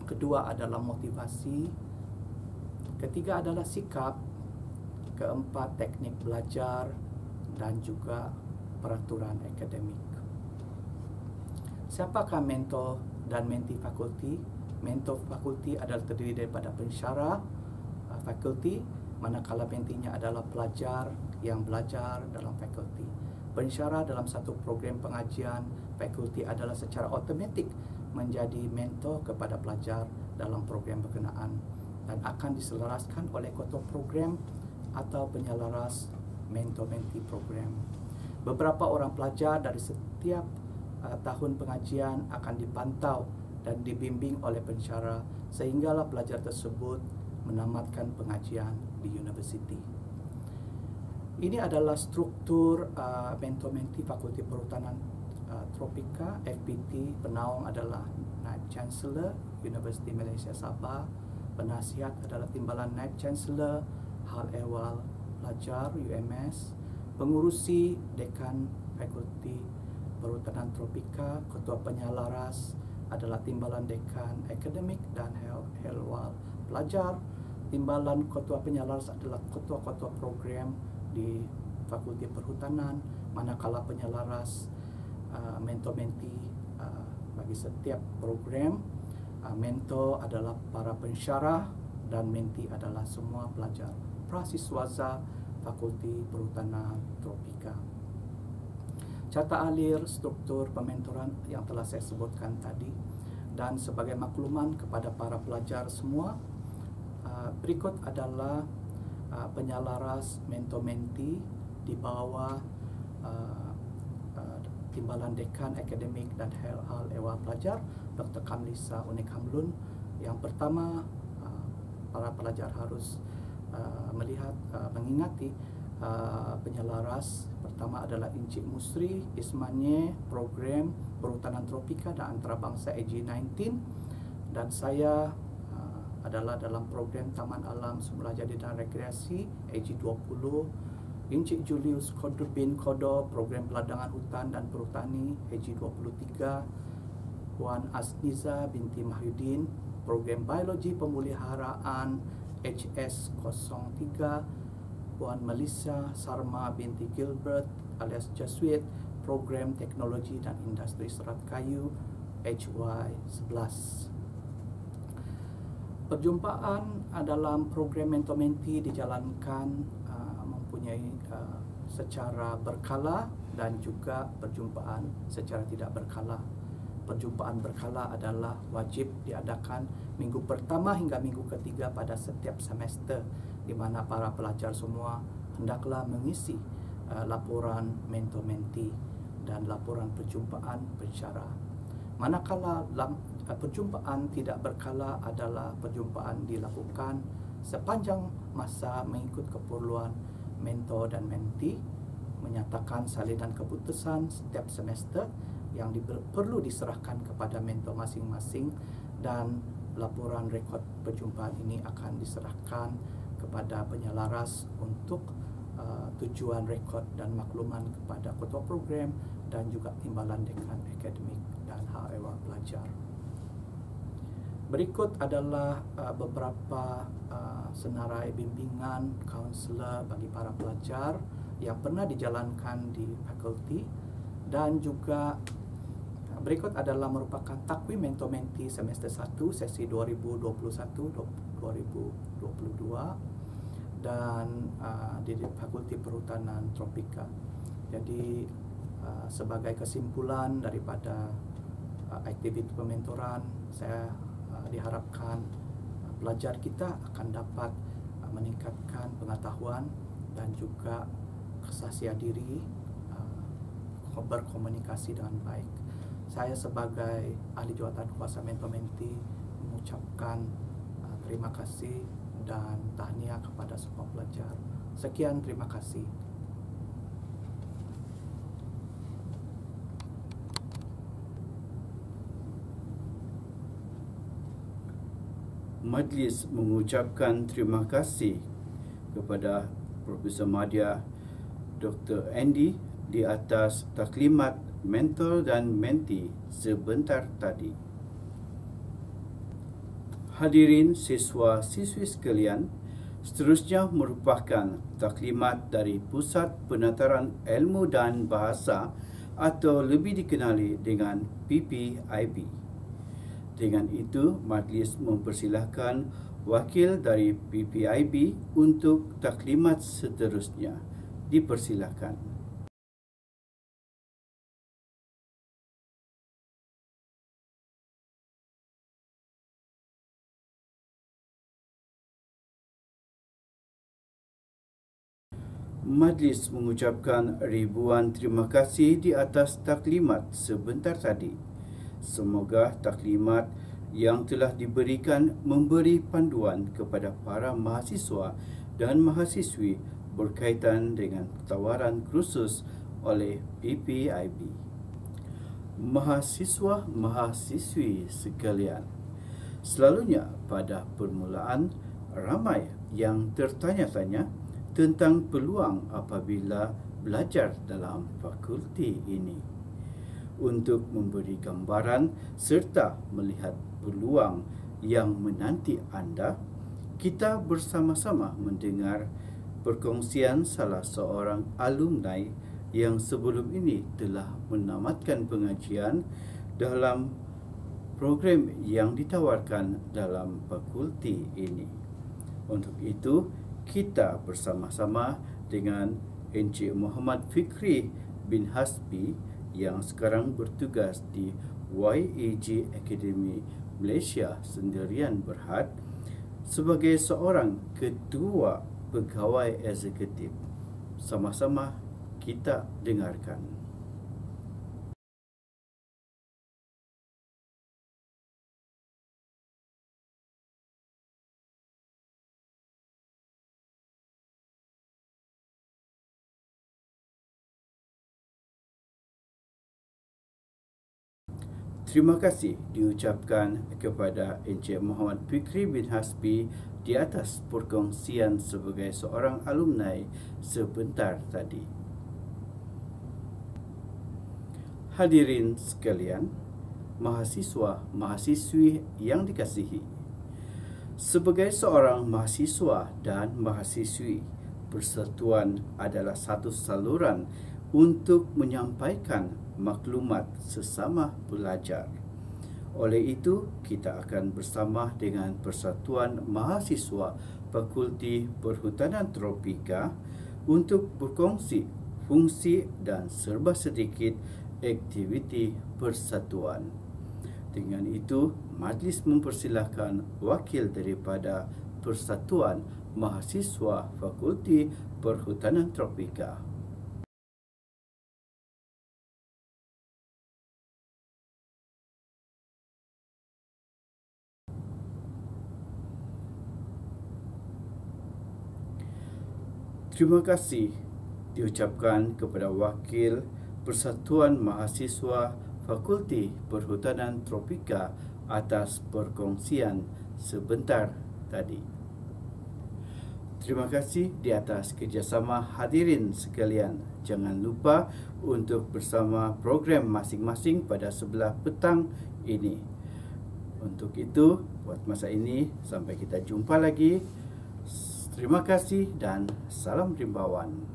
kedua adalah motivasi, ketiga adalah sikap, keempat teknik belajar dan juga peraturan akademik. Siapakah mentor dan mentee fakulti? Mentor fakulti adalah terdiri daripada pensyarah fakulti, manakala mentinya adalah pelajar yang belajar dalam fakulti. Pensyarah dalam satu program pengajian fakulti adalah secara automatik menjadi mentor kepada pelajar dalam program berkenaan dan akan diselaraskan oleh ketua program atau penyelaras mentor-mentee program. Beberapa orang pelajar dari setiap tahun pengajian akan dipantau dan dibimbing oleh pensyarah sehinggalah pelajar tersebut menamatkan pengajian di universiti. Ini adalah struktur mentor-mentee Fakulti Perhutanan Tropika FPT. Penaung adalah Naib Chancellor Universiti Malaysia Sabah. Penasihat adalah Timbalan Naib Chancellor Hal Ehwal Pelajar UMS. Pengurusi Dekan Fakulti Perhutanan Tropika. Ketua Penyalaras adalah Timbalan Dekan Akademik dan Ehwal Pelajar. Timbalan Ketua Penyalaras adalah ketua-ketua program di Fakulti Perhutanan, manakala penyalaras mentor-mentee bagi setiap program. Mentor adalah para pensyarah dan mentee adalah semua pelajar prasiswaza Fakulti Perhutanan Tropika. Carta alir struktur pementoran yang telah saya sebutkan tadi, dan sebagai makluman kepada para pelajar semua, berikut adalah penyalaras mentor-mentee di bawah Timbalan Dekan Akademik dan Hal Ehwal Pelajar Dr. Kamlisa Uni Kamlun. Yang pertama, para pelajar harus mengingati penyalaras pertama adalah Encik Musri Ismanye, program Perhutanan Tropika dan Antarabangsa AG19, dan saya adalah dalam program Taman Alam Semula Jadi dan Rekreasi AG20. Encik Julius Kodur bin Kodo, program Peladangan Hutan dan Perhutani AG23. Puan Asniza binti Mahyudin, program Biologi Pemeliharaan HS03. Puan Melissa Sarma binti Gilbert alias Jesuit, program Teknologi dan Industri Serat Kayu HY11. Perjumpaan dalam program mentor-mentee dijalankan mempunyai secara berkala dan juga perjumpaan secara tidak berkala. Perjumpaan berkala adalah wajib diadakan minggu pertama hingga minggu ketiga pada setiap semester, di mana para pelajar semua hendaklah mengisi laporan mentor-mentee dan laporan perjumpaan pensyarah. Manakala perjumpaan tidak berkala adalah perjumpaan dilakukan sepanjang masa mengikut keperluan mentor dan mentee, menyatakan salinan keputusan setiap semester yang perlu diserahkan kepada mentor masing-masing, dan laporan rekod perjumpaan ini akan diserahkan kepada penyalaras untuk tujuan rekod dan makluman kepada ketua program dan juga Timbalan Dekan Akademik dan Hal Ehwal Pelajar. Berikut adalah beberapa senarai bimbingan kaunselor bagi para pelajar yang pernah dijalankan di fakulti, dan juga berikut adalah merupakan takwim mentor-mentee semester 1 sesi 2021-2022 dan di Fakulti Perhutanan Tropika. Jadi sebagai kesimpulan daripada aktiviti pementoran, saya diharapkan pelajar kita akan dapat meningkatkan pengetahuan dan juga kesaksian diri, berkomunikasi dengan baik. Saya sebagai ahli jawatan kuasa mentor-mentee mengucapkan terima kasih dan tahniah kepada semua pelajar. Sekian, terima kasih. Majlis mengucapkan terima kasih kepada Profesor Madya Dr. Andy di atas taklimat mentor dan mentee sebentar tadi. Hadirin siswa-siswi sekalian, seterusnya merupakan taklimat dari Pusat Penataran Ilmu dan Bahasa atau lebih dikenali dengan PPIB. Dengan itu, majlis mempersilahkan wakil dari PPIB untuk taklimat seterusnya. Dipersilakan. Majlis mengucapkan ribuan terima kasih di atas taklimat sebentar tadi. Semoga taklimat yang telah diberikan memberi panduan kepada para mahasiswa dan mahasiswi berkaitan dengan tawaran kursus oleh PPIB. Mahasiswa-mahasiswi sekalian, selalunya pada permulaan ramai yang tertanya-tanya tentang peluang apabila belajar dalam fakulti ini. Untuk memberi gambaran serta melihat peluang yang menanti anda, kita bersama-sama mendengar perkongsian salah seorang alumni yang sebelum ini telah menamatkan pengajian dalam program yang ditawarkan dalam fakulti ini. Untuk itu, kita bersama-sama dengan Encik Muhammad Fikri bin Hasbi yang sekarang bertugas di YAG Academy Malaysia Sendirian Berhad sebagai seorang ketua pegawai eksekutif. Sama-sama kita dengarkan. Terima kasih diucapkan kepada Encik Muhammad Fikri bin Hasbi di atas perkongsian sebagai seorang alumni sebentar tadi. Hadirin sekalian, mahasiswa-mahasiswi yang dikasihi, sebagai seorang mahasiswa dan mahasiswi, persatuan adalah satu saluran untuk menyampaikan maklumat sesama pelajar. Oleh itu, kita akan bersama dengan Persatuan Mahasiswa Fakulti Perhutanan Tropika untuk berkongsi fungsi dan serba sedikit aktiviti persatuan. Dengan itu, majlis mempersilahkan wakil daripada Persatuan Mahasiswa Fakulti Perhutanan Tropika. Terima kasih diucapkan kepada wakil Persatuan Mahasiswa Fakulti Perhutanan Tropika atas perkongsian sebentar tadi. Terima kasih di atas kerjasama hadirin sekalian. Jangan lupa untuk bersama program masing-masing pada sebelah petang ini. Untuk itu, buat masa ini, sampai kita jumpa lagi. Terima kasih dan salam rimbawan.